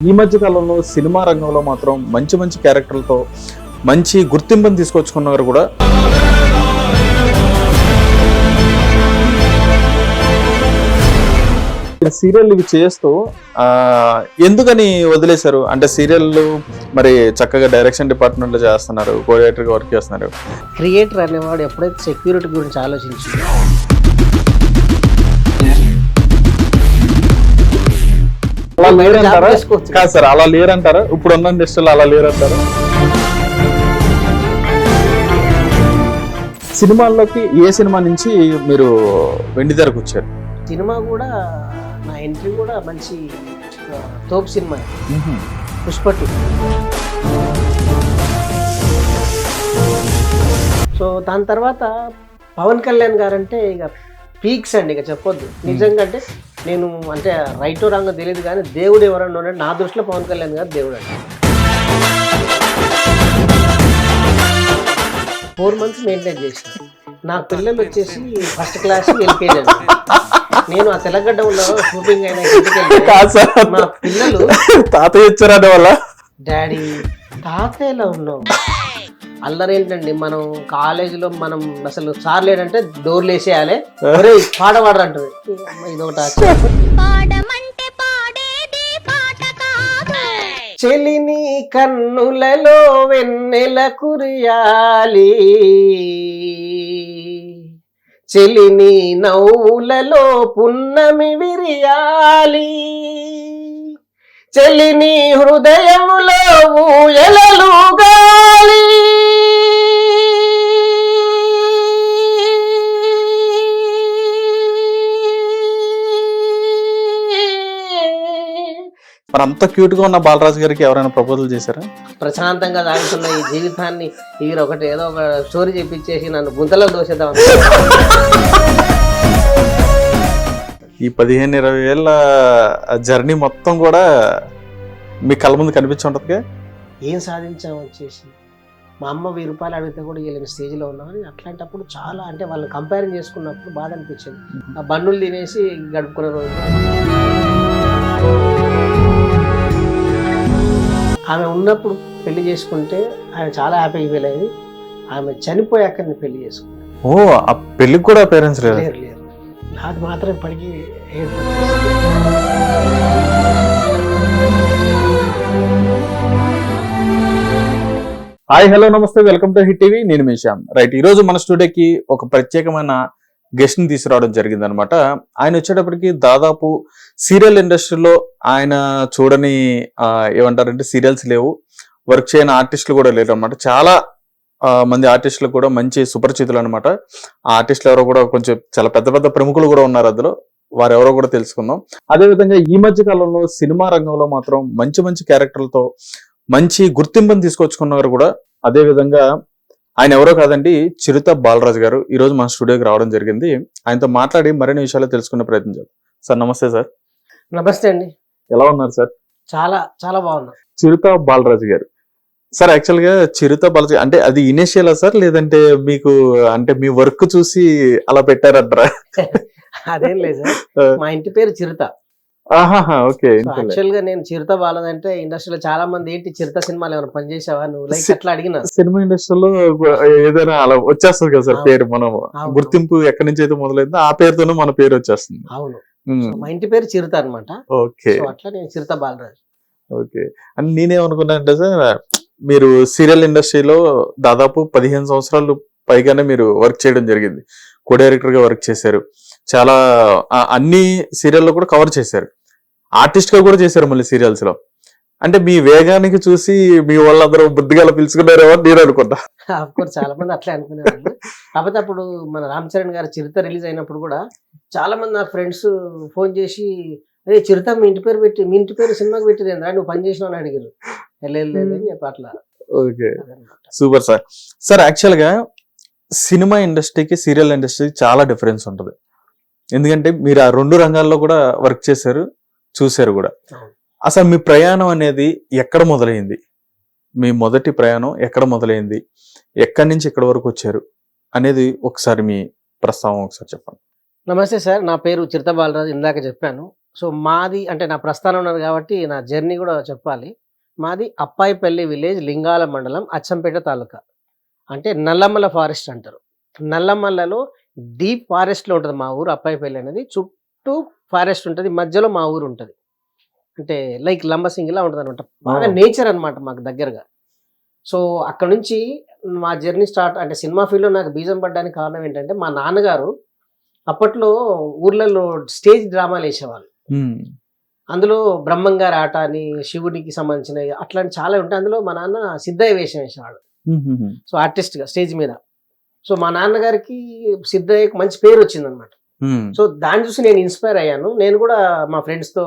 ఈ మధ్య కాలంలో సినిమా రంగంలో మాత్రం మంచి మంచి క్యారెక్టర్లతో మంచి గుర్తింపుని తీసుకొచ్చుకున్నవారు కూడా సీరియల్ ఇవి చేస్తూ ఎందుకని వదిలేశారు అంటే సీరియల్ మరి చక్కగా డైరెక్షన్ డిపార్ట్మెంట్ లో చేస్తున్నారు, కోఆర్డినేటర్ గా వర్క్ చేస్తున్నారు. క్రియేటర్ అనేవాడు ఎప్పుడైతే సెక్యూరిటీ గురించి ఆలోచించింది అలా లేరంటారా? కాదు సార్, అలా లేరంటారా? ఇప్పుడు ఉన్న ఇండస్ట్రీలో అలా లేరంటారా? సినిమాల్లోకి ఏ సినిమా నుంచి మీరు వెండితెరకు వచ్చారు? సినిమా కూడా నా ఎంట్రీ కూడా మంచి తోపు సినిమా పుష్ప2. సో దాని తర్వాత పవన్ కళ్యాణ్ గారు అంటే ఇక పీక్స్ అండి, ఇక చెప్పొద్దు. నిజంగా అంటే నేను అంటే రైటో రాంగో తెలియదు కానీ దేవుడు ఎవరన్నా ఉన్నాడు నా దృష్టిలో పవన్ కళ్యాణ్ గారు దేవుడు అండి. 4 months మెయింటైన్ చేసిన. నా పిల్లలు వచ్చేసి ఫస్ట్ క్లాస్ ఎల్కేజీ అండి. నేను ఆ తెల్లగడ్డలో షూటింగ్ అయిన మా పిల్లలు తాతయ్య ఇచ్చారనే వల్ల డాడీ తాతయ్యలా ఉన్నావు. అల్లరేంటండి, మనం కాలేజీలో మనం అసలు సార్ లేడంటే డోర్లు వేసేయాలి, పాడవాడరు అంటుంది. ఇదొకటి చెలిని కన్నులలో వెన్నెల కురియాలి, చెలిని నవ్వులలో పున్నమి విరియాలి, చెలిని హృదయములో ఊయలలుగాలి. మరి అంత క్యూట్ గా ఉన్న బాలరాజు గారికి ఎవరైనా ప్రపోజల్ చేశారా? ప్రశాంతంగా సాగుతున్న ఈ జీవితాన్ని వీరు ఒకటి ఏదో ఒక స్టోరీ చెప్పించేసి నన్ను గుంతలో దోసేద్దాం. ఈ 15-20 ఏళ్ళ జర్నీ మొత్తం కూడా మీ కళ్ళ ముందు కనిపించి ఉంటది. ఏం సాధించాం వచ్చేసి మా అమ్మ 1000 రూపాయలు అడిగితే కూడా వెళ్ళిన స్టేజ్లో ఉన్నామని. అట్లాంటప్పుడు చాలా అంటే వాళ్ళు కంపేరింగ్ చేసుకున్నప్పుడు బాధ అనిపించింది. ఆ బన్నులు తినేసి గడుపుకునే రోజు. ఆమె ఉన్నప్పుడు పెళ్లి చేసుకుంటే ఆమె చాలా హ్యాపీగా ఫీల్ అయ్యేది. ఆమె చనిపోయాక నేను పెళ్లి చేసుకున్నాను. ఓ, ఆ పెళ్లికి కూడా పేరెంట్స్ లేరు? లేరు. నాకు మాత్రం ఇప్పటికీ హాయ్, హలో, నమస్తే, వెల్కమ్ టు హిట్ టీవీ. నేను మీ శ్యామ్. రైట్, ఈ రోజు మన స్టూడియోకి ఒక ప్రత్యేకమైన గెస్ట్ ని తీసుకురావడం జరిగింది అనమాట. ఆయన వచ్చేటప్పటికి దాదాపు సీరియల్ ఇండస్ట్రీలో ఆయన చూడని ఏమంటారంటే సీరియల్స్ లేవు, వర్క్ చేయని ఆర్టిస్టులు కూడా లేరు అనమాట. చాలా మంది ఆర్టిస్టులు కూడా మంచి సుపరిచితులు అనమాట. ఆ ఆర్టిస్టులు ఎవరో కూడా కొంచెం చాలా పెద్ద పెద్ద ప్రముఖులు కూడా ఉన్నారు అందులో. వారెవరో కూడా తెలుసుకుందాం. అదేవిధంగా ఈ మధ్య కాలంలో సినిమా రంగంలో మాత్రం మంచి మంచి క్యారెక్టర్లతో మంచి గుర్తింపుని తీసుకొచ్చుకున్నారు కూడా. అదే విధంగా ఆయన ఎవరో కాదండి, చిరుత బాలరాజు గారు ఈ రోజు మన స్టూడియోకి రావడం జరిగింది. ఆయనతో మాట్లాడి మరిన్ని విషయాలు తెలుసుకునే ప్రయత్నం చేద్దాం. సార్ నమస్తే. సార్ నమస్తే అండి. ఎలా ఉన్నారు సార్? చాలా చాలా బాగున్నా. చిరుత బాలరాజు గారు సార్, యాక్చువల్ గా చిరుత బాలరాజు అంటే అది ఇనిషియలా సార్, లేదంటే మీకు అంటే మీ వర్క్ చూసి అలా పెట్టారంటారా? అదేం లేదు సార్, మా ఇంటి పేరు చిరుత. యాక్చువల్ గా నేను చిరుత బాలరాజు అంటే ఇండస్ట్రీలో చాలా మంది ఏంటి చిరుత సినిమాలు ఏమైనా పనిచేసావా నువ్వు లైక్ అట్లా అడిగిన. సినిమా ఇండస్ట్రీలో ఏదైనా అలా వచ్చేస్తుంది కదా సార్ పేరు, మనం గుర్తింపు ఎక్కడి నుంచి అయితే మొదలైందో ఆ పేరుతోనే మన పేరు వచ్చేస్తుంది. అవును, మా ఇంటి పేరు చిరుత అనమాట. ఓకే, అట్లా నేను చిరుత బాలరాజు. ఓకే. అని నేనేమనుకున్నా అంటే సార్, మీరు సీరియల్ ఇండస్ట్రీలో దాదాపు 15 సంవత్సరాలు పైగానే మీరు వర్క్ చేయడం జరిగింది. కో డైరెక్టర్ గా వర్క్ చేశారు. చాలా అన్ని సీరియల్లో కూడా కవర్ చేశారు. ఆర్టిస్ట్ గా కూడా చేశారు మళ్ళీ సీరియల్స్ లో. అంటే మీ వేగానికి చూసి మీ వాళ్ళందరూ బుద్ధిగా పిలుచుకున్నారేమో నేను అనుకుంటా. చాలా మంది అట్లా అనుకునేవాళ్ళు. కాకపోతే అప్పుడు మన రామ్ చరణ్ గారు చిరుత రిలీజ్ అయినప్పుడు కూడా చాలా మంది నా ఫ్రెండ్స్ ఫోన్ చేసి, అదే చిరుత మీ ఇంటి పేరు పెట్టి, మీ ఇంటి పేరు సినిమాకి పెట్టింది నువ్వు పని చేసినావు అని అడిగారు. వెళ్ళలేదు అని చెప్పి అట్లా. Okay, super sir. Sir actual గా సినిమా ఇండస్ట్రీకి సీరియల్ ఇండస్ట్రీకి చాలా డిఫరెన్స్ ఉంటుంది. ఎందుకంటే మీరు ఆ 2 రంగాల్లో కూడా వర్క్ చేశారు, చూశారు కూడా. అసలు మీ ప్రయాణం అనేది ఎక్కడ మొదలైంది? మీ మొదటి ప్రయాణం ఎక్కడ మొదలైంది? ఎక్కడి నుంచి ఎక్కడి వరకు వచ్చారు అనేది ఒకసారి మీ ప్రస్తావన ఒకసారి చెప్పండి. నమస్తే సార్, నా పేరు చిరుత బాలరాజు. ఇందాక చెప్పాను సో మాది అంటే నా ప్రస్థానం ఉన్నది కాబట్టి నా జర్నీ కూడా చెప్పాలి. మాది అప్పాయిపల్లి విలేజ్, లింగాల మండలం, అచ్చంపేట తాలూకా. అంటే నల్లమల్ల ఫారెస్ట్ అంటారు. నల్లమల్లలో డీప్ ఫారెస్ట్‌లో ఉంటది మా ఊరు అప్పాయిపల్లి అనేది. చుట్టూ ఫారెస్ట్ ఉంటది. మధ్యలో మా ఊరు ఉంటది. అంటే లైక్ లంబసింగిలా ఉంటదనమాట. బాగా నేచర్ అన్నమాట మాకు దగ్గరగా. సో అక్కడ నుంచి మా జర్నీ స్టార్ట్ అంటే సినిమా ఫీల్డ్‌లో నాకు బీజం పడడానికి కారణం ఏంటంటే, మా నాన్నగారు అప్పట్లో ఊర్లలో స్టేజ్ డ్రామాలేసేవాళ్ళు. అందులో బ్రహ్మంగారి ఆట అని, శివుడికి సంబంధించినవి అట్లాంటి చాలా ఉంటాయి. అందులో మా నాన్న సిద్ధయ్య వేషం వేసేవాడు. సో ఆర్టిస్ట్‌గా స్టేజ్ మీద. సో మా నాన్నగారికి సిద్ధయ్యకి మంచి పేరు వచ్చిందనమాట. సో దాన్ని చూసి నేను ఇన్స్పైర్ అయ్యాను. నేను కూడా మా ఫ్రెండ్స్‌తో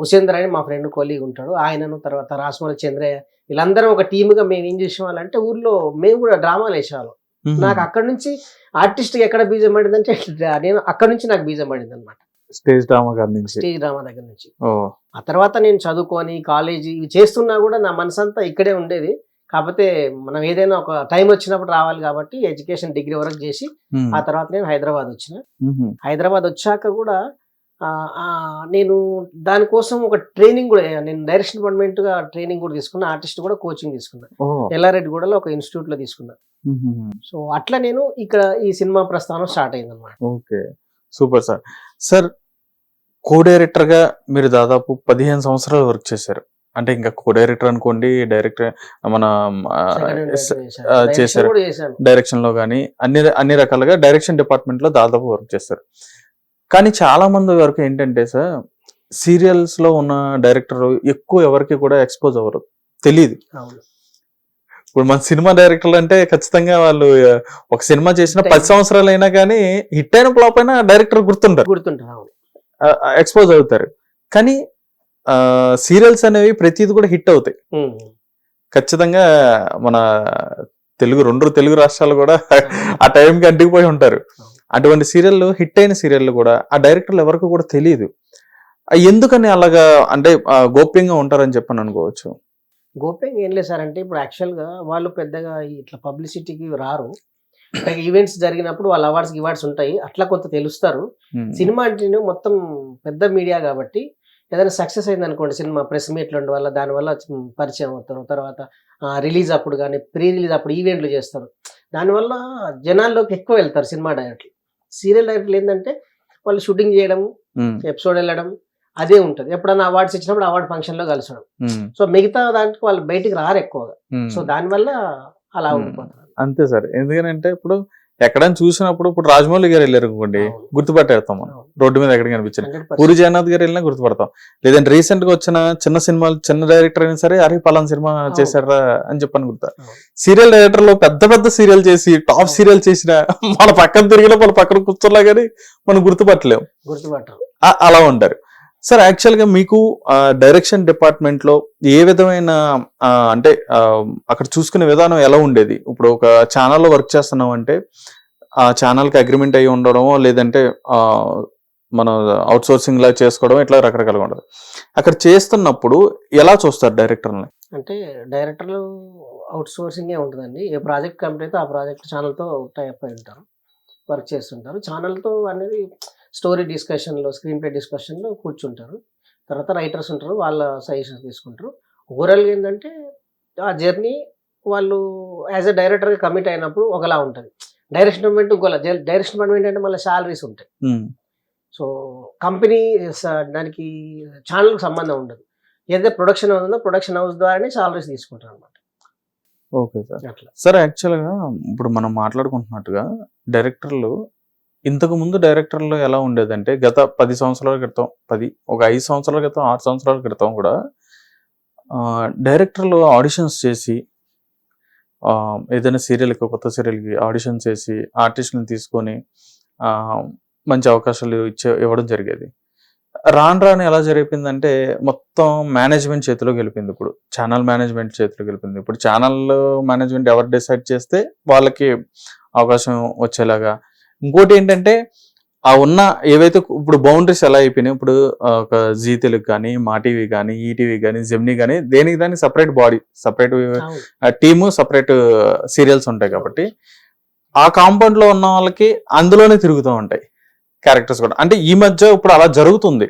ఉసేందర్ అని మా ఫ్రెండ్ కొలీగ్ ఉంటాడు. ఆయనను, తర్వాత రాసమౌళి చంద్రయ్య, వీళ్ళందరం ఒక టీమ్‌గా మేము ఏం చేసేవాళ్ళంటే ఊర్లో మేము కూడా డ్రామాలు వేసేవాళ్ళం. నాకు అక్కడ నుంచి ఆర్టిస్ట్‌గా ఎక్కడ బీజం పడిందంటే నేను అక్కడ నుంచి నాకు బీజం పడింది అనమాట. స్టేజ్ డ్రామా గారి నుంచి, స్టేజ్ డ్రామా దగ్గర నుంచి. ఆ తర్వాత నేను చదువుకొని కాలేజీ ఇవి చేస్తున్నా కూడా నా మనసంతా ఇక్కడే ఉండేది. కాకపోతే మనం ఏదైనా ఒక టైం వచ్చినప్పుడు రావాలి కాబట్టి ఎడ్యుకేషన్ డిగ్రీ వరకు చేసి ఆ తర్వాత నేను హైదరాబాద్ వచ్చిన. హైదరాబాద్ వచ్చాక కూడా నేను దానికోసం ఒక ట్రైనింగ్ కూడా నేను డైరెక్షన్ డిపార్ట్మెంట్ గా ట్రైనింగ్ కూడా తీసుకున్నా, ఆర్టిస్ట్ కూడా కోచింగ్ తీసుకున్నా. ఎల్లారెడ్డిగూడలో ఒక ఇన్స్టిట్యూట్ లో తీసుకున్నా. సో అట్లా నేను ఇక్కడ ఈ సినిమా ప్రస్థానం స్టార్ట్ అయింది అనమాట. Okay, super sir. Sir, co director గా మీరు దాదాపు 15 సంవత్సరాలు వర్క్ చేశారు. అంటే ఇంకా కో డైరెక్టర్ అనుకోండి, డైరెక్టర్ మన చేశారు, డైరెక్షన్ లో కానీ అన్ని రకాలుగా డైరెక్షన్ డిపార్ట్మెంట్ లో దాదాపు వర్క్ చేస్తారు. కానీ చాలా మంది వరకు ఏంటంటే సార్, సీరియల్స్ లో ఉన్న డైరెక్టర్ ఎక్కువ ఎవరికి కూడా ఎక్స్పోజ్ అవ్వరు, తెలియదు. ఇప్పుడు మన సినిమా డైరెక్టర్లు అంటే ఖచ్చితంగా వాళ్ళు ఒక సినిమా చేసిన 10 సంవత్సరాలు అయినా కానీ హిట్ అయిన ఫ్లాప్ అయినా డైరెక్టర్ గుర్తుంటారు, ఎక్స్పోజ్ అవుతారు. కానీ సీరియల్స్ అనేవి ప్రతిది కూడా హిట్ అవుతాయి ఖచ్చితంగా. మన రెండు తెలుగు రాష్ట్రాలు కూడా ఆ టైంకి అంటికిపోయి ఉంటారు. అటువంటి సీరియల్, హిట్ అయిన సీరియల్ కూడా ఆ డైరెక్టర్లు ఎవరికి కూడా తెలియదు. ఎందుకని అలాగా, అంటే గోప్యంగా ఉంటారని చెప్పని అనుకోవచ్చు. గోప్యంగా ఏం లేదు సార్. అంటే ఇప్పుడు యాక్చువల్గా వాళ్ళు పెద్దగా ఇట్లా పబ్లిసిటీకి రారు. ఈవెంట్స్ జరిగినప్పుడు వాళ్ళ అవార్డ్స్ ఉంటాయి, అట్లా కొంత తెలుస్తారు. సినిమా అంటే మొత్తం పెద్ద మీడియా కాబట్టి ఏదైనా సక్సెస్ అయింది అనుకోండి సినిమా, ప్రెస్ మీట్లు వల్ల దానివల్ల పరిచయం అవుతారు. తర్వాత రిలీజ్ అప్పుడు కానీ ప్రీ రిలీజ్ అప్పుడు ఈవెంట్లు చేస్తారు. దానివల్ల జనాల్లోకి ఎక్కువ వెళ్తారు సినిమా డైరెక్టర్లు. సీరియల్ డైరెక్టర్లు ఏంటంటే వాళ్ళు షూటింగ్ చేయడం, ఎపిసోడ్ వెళ్ళడం అదే ఉంటుంది. ఎప్పుడైనా అవార్డ్స్ ఇచ్చినప్పుడు అవార్డ్ ఫంక్షన్ లో కలిసడం. సో మిగతా దానికి వాళ్ళు బయటికి రారు ఎక్కువగా. సో దానివల్ల అలా ఉండిపోతారు. అంతే సార్. ఎందుకంటే ఇప్పుడు ఎక్కడైనా చూసినప్పుడు, ఇప్పుడు రాజమౌళి గారు వెళ్ళారు అనుకోండి, గుర్తుపట్టేస్తాం మనం. రోడ్డు మీద ఎక్కడ కనిపించారు. పూరి జగన్నాథ్ గారు వెళ్ళినా గుర్తుపడతాం. లేదంటే రీసెంట్ గా వచ్చిన చిన్న సినిమాలు, చిన్న డైరెక్టర్ అయినా సరే, అరే పలానా సినిమా చేశారా అని చెప్పని గుర్తా. సీరియల్ డైరెక్టర్ లో పెద్ద పెద్ద సీరియల్ చేసి టాప్ సీరియల్ చేసిన మన పక్కన తిరిగినా మన పక్కన కూర్చోలా కానీ మనం గుర్తుపట్టలేము. అలా ఉంటారు సార్. యాక్చువల్ గా మీకు డైరెక్షన్ డిపార్ట్మెంట్ లో ఏ విధమైన అంటే అక్కడ చూసుకునే విధానం ఎలా ఉండేది? ఇప్పుడు ఒక ఛానల్లో వర్క్ చేస్తున్నాం అంటే ఆ ఛానల్ కి అగ్రిమెంట్ అయ్యి ఉండడమో, లేదంటే మనం అవుట్ సోర్సింగ్ లా చేసుకోవడం, ఇట్లా రకరకాలుగా ఉండదు. అక్కడ చేస్తున్నప్పుడు ఎలా చూస్తారు డైరెక్టర్ని? అంటే డైరెక్టర్లు అవుట్ సోర్సింగే ఉంటుందండి. ఏ ప్రాజెక్ట్ కంప్లీట్ అయితే ఆ ప్రాజెక్ట్ ఛానల్తో టైప్ అయి ఉంటారు, వర్క్ చేస్తుంటారు. ఛానల్తో అనేది స్టోరీ డిస్కషన్లో, స్క్రీన్ ప్లే డిస్కషన్లో కూర్చుంటారు. తర్వాత రైటర్స్ ఉంటారు, వాళ్ళ సజెషన్స్ తీసుకుంటారు. ఓవరాల్గా ఏంటంటే ఆ జర్నీ వాళ్ళు యాజ్ ఎ డైరెక్టర్గా కమిట్ అయినప్పుడు ఒకలా ఉంటుంది. డైరెక్షన్ డిపార్ట్మెంట్ ఇంకోలా. డైరెక్షన్ డిపార్ట్మెంట్ అంటే మళ్ళీ శాలరీస్ ఉంటాయి. సో కంపెనీ దానికి ఛానల్కి సంబంధం ఉండదు. ఏదైతే ప్రొడక్షన్ హౌస్ ఉందో ప్రొడక్షన్ హౌస్ ద్వారానే శాలరీస్ తీసుకుంటారు అనమాట. Okay sir. సార్, యాక్చువల్గా ఇప్పుడు మనం మాట్లాడుకుంటున్నట్టుగా డైరెక్టర్లు ఇంతకు ముందు డైరెక్టర్లు ఎలా ఉండేదంటే, గత 10 సంవత్సరాల క్రితం, ఒక 5 సంవత్సరాల క్రితం, 6 సంవత్సరాల క్రితం కూడా డైరెక్టర్లు ఆడిషన్స్ చేసి, ఏదైనా సీరియల్కి, కొత్త సీరియల్కి ఆడిషన్స్ చేసి ఆర్టిస్ట్ని తీసుకొని మంచి అవకాశాలు ఇవ్వడం జరిగేది. రాను ఎలా జరిగిపోయిందంటే మొత్తం మేనేజ్మెంట్ చేతిలోకి వెళ్ళిపోయింది. ఇప్పుడు ఛానల్ మేనేజ్మెంట్ చేతిలోకి వెళ్ళిపోయింది. ఇప్పుడు ఛానల్ మేనేజ్మెంట్ ఎవరు డిసైడ్ చేస్తే వాళ్ళకి అవకాశం వచ్చేలాగా. ఇంకోటి ఏంటంటే ఆ ఉన్న ఏవైతే ఇప్పుడు బౌండరీస్ ఎలా అయిపోయినాయి, ఇప్పుడు ఒక జీ తెలుగు కానీ, మా టీవీ కానీ, ఈటీవీ కానీ, జెమినీ కానీ, దానికి separate body, separate team, separate serials ఉంటాయి కాబట్టి ఆ కాంపౌండ్ లో ఉన్న వాళ్ళకి అందులోనే తిరుగుతూ ఉంటాయి క్యారెక్టర్స్ కూడా. అంటే ఈ మధ్య ఇప్పుడు అలా జరుగుతుంది.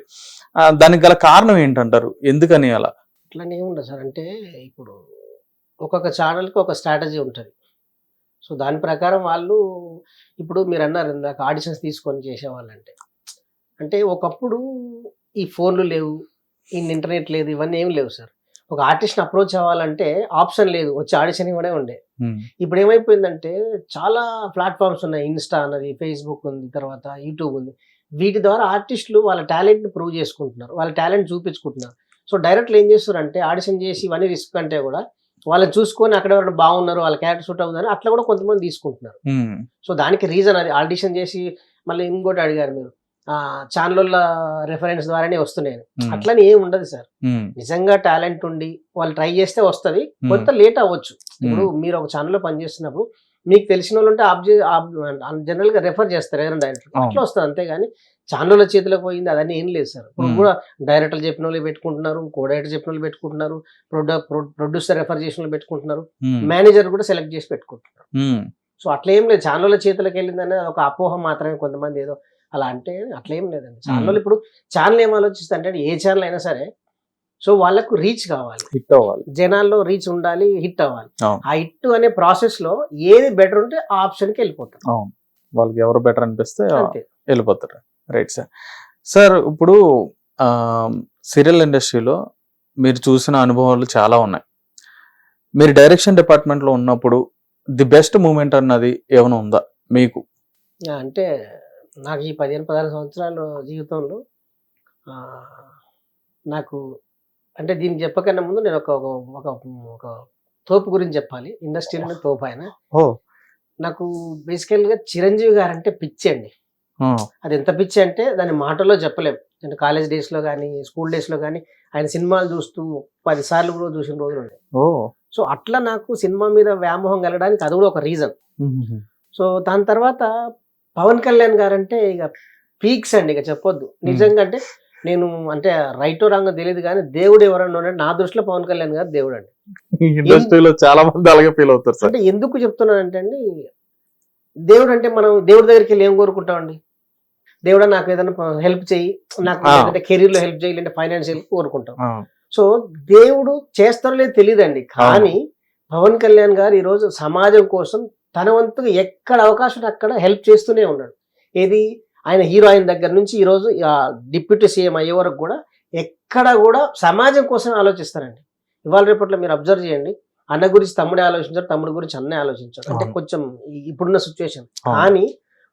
దానికి గల కారణం ఏంటంటారు, ఎందుకని అలా? అట్లనే ఏముండదు సార్. అంటే ఇప్పుడు ఒక్కొక్క ఛానల్కి ఒక స్ట్రాటజీ ఉంటుంది. సో దాని ప్రకారం వాళ్ళు ఇప్పుడు మీరు అన్నారు ఇందాక ఆడిషన్స్ తీసుకొని చేసేవాళ్ళంటే, అంటే ఒకప్పుడు ఈ ఫోన్లు లేవు, ఇంటర్నెట్ లేదు, ఇవన్నీ ఏం లేవు సార్. ఒక ఆర్టిస్ట్ని అప్రోచ్ అవ్వాలంటే ఆప్షన్ లేదు, వచ్చి ఆడిషన్ ఇవ్వడే ఉండే. ఇప్పుడు ఏమైపోయిందంటే చాలా ప్లాట్ఫామ్స్ ఉన్నాయి. ఇన్స్టా అన్నది, ఫేస్బుక్ ఉంది, తర్వాత యూట్యూబ్ ఉంది. వీటి ద్వారా ఆర్టిస్టులు వాళ్ళ టాలెంట్ని ప్రూవ్ చేసుకుంటున్నారు, వాళ్ళ టాలెంట్ చూపించుకుంటున్నారు. సో డైరెక్ట్లు ఏం చేస్తారంటే ఆడిషన్ చేసి ఇవన్నీ రిస్క్ అంటే కూడా వాళ్ళని చూసుకొని అక్కడ ఎవరైనా బాగున్నారు, వాళ్ళ క్యారెక్టర్ సూట్ అవుతుందని అట్లా కూడా కొంతమంది తీసుకుంటున్నారు. సో దానికి రీజన్ అది. ఆడిషన్ చేసి మళ్ళీ ఇంకోటి అడిగారు మీరు, ఛానళ్ళ రెఫరెన్స్ ద్వారానే వస్తున్నాయి. అట్లని ఏం ఉండదు సార్. నిజంగా టాలెంట్ ఉండి వాళ్ళు ట్రై చేస్తే వస్తుంది, కొంత లేట్ అవ్వచ్చు. ఇప్పుడు మీరు ఒక ఛానల్లో పనిచేస్తున్నప్పుడు మీకు తెలిసిన వాళ్ళు ఉంటే జనరల్ గా రెఫర్ చేస్తారు ఎవరైనా డైరెక్టర్, అట్లా వస్తుంది. అంతేగాని ఛానళ్ళ చేతిలోకి పోయింది అదన్నీ ఏం లేదు సార్. ఇప్పుడు కూడా డైరెక్టర్లు చెప్పిన వాళ్ళు పెట్టుకుంటున్నారు, కో డైరెక్టర్ చెప్పిన వాళ్ళు పెట్టుకుంటున్నారు, ప్రొడ్యూసర్ రెఫర్ చేసిన వాళ్ళు పెట్టుకుంటున్నారు, మేనేజర్ కూడా సెలెక్ట్ చేసి పెట్టుకుంటున్నారు. సో అట్లా ఏం లేదు, ఛానళ్ళ చేతిలోకి వెళ్ళిందనే ఒక అపోహ మాత్రమే కొంతమంది ఏదో అలా అంటే. అట్లా ఏం లేదండి. ఛానల్ ఇప్పుడు ఛానల్ ఏం ఆలోచిస్తా అంటే ఏ ఛానల్ అయినా సరే, సో వాళ్ళకు రీచ్ కావాలి, హిట్ అవ్వాలి, జనాల్లో రీచ్ ఉండాలి, హిట్ అవ్వాలి. ఆ హిట్ అనే ప్రాసెస్ లో ఏది బెటర్ ఉంటే ఆ ఆప్షన్ కి వెళ్ళిపోతారు. వాళ్ళకి ఎవరు బెటర్ అనిపిస్తే వెళ్ళిపోతారు. Right sir. సార్ ఇప్పుడు సీరియల్ ఇండస్ట్రీలో మీరు చూసిన అనుభవాలు చాలా ఉన్నాయి. మీరు డైరెక్షన్ డిపార్ట్మెంట్ లో ఉన్నప్పుడు ది బెస్ట్ మూమెంట్ అన్నది ఏమైనా ఉందా మీకు? అంటే నాకు ఈ 15-16 సంవత్సరాల జీవితంలో నాకు అంటే దీన్ని చెప్పకన్నా ముందు నేను ఒక తోపు గురించి చెప్పాలి. ఇండస్ట్రీలోనే తోపు ఆయన. నాకు బేసికల్గా చిరంజీవి గారు అంటే పిచ్చి అండి. అది ఎంత పిచ్చి అంటే దాని మాటల్లో చెప్పలేము. అంటే కాలేజ్ డేస్ లో కానీ, స్కూల్ డేస్ లో కానీ ఆయన సినిమాలు చూస్తూ 10 సార్లు కూడా చూసిన రోజులు ఉన్నాయి. సో అట్లా నాకు సినిమా మీద వ్యామోహం కలగడానికి అది కూడా ఒక రీజన్. సో దాని తర్వాత పవన్ కళ్యాణ్ గారు అంటే ఇక పీక్స్ అండి, ఇక చెప్పొద్దు. నిజంగా అంటే నేను అంటే రైటో రాంగో తెలియదు కానీ దేవుడు ఎవరన్నా ఉన్నాడు నా దృష్టిలో పవన్ కళ్యాణ్ గారు దేవుడు అండి. ఇండస్ట్రీలో చాలా మంది అలాగే ఫీల్ అవుతారు. అంటే ఎందుకు చెప్తున్నానంటే అండి, దేవుడు అంటే మనం దేవుడి దగ్గరికి వెళ్ళి ఏం కోరుకుంటామండి? దేవుడా నాకు ఏదైనా హెల్ప్ చేయి, నాకు కెరీర్ లో హెల్ప్ చేయి, లేదంటే ఫైనాన్షియల్ కోరుకుంటాం. సో దేవుడు చేస్తారో లేదు తెలియదండి, కానీ పవన్ కళ్యాణ్ గారు ఈరోజు సమాజం కోసం తన వంతుగా ఎక్కడ అవకాశం అక్కడ హెల్ప్ చేస్తూనే ఉన్నాడు. ఏది ఆయన హీరోయిన్ దగ్గర నుంచి ఈరోజు డిప్యూటీ సీఎం అయ్యే వరకు కూడా ఎక్కడ కూడా సమాజం కోసం ఆలోచిస్తారండి. ఇవాళ రేపట్లో మీరు అబ్జర్వ్ చేయండి, అన్న గురించి తమ్ముడే ఆలోచించారు, తమ్ముడు గురించి అన్నే ఆలోచించారు. అంటే కొంచెం ఇప్పుడున్న సిచ్యువేషన్. కానీ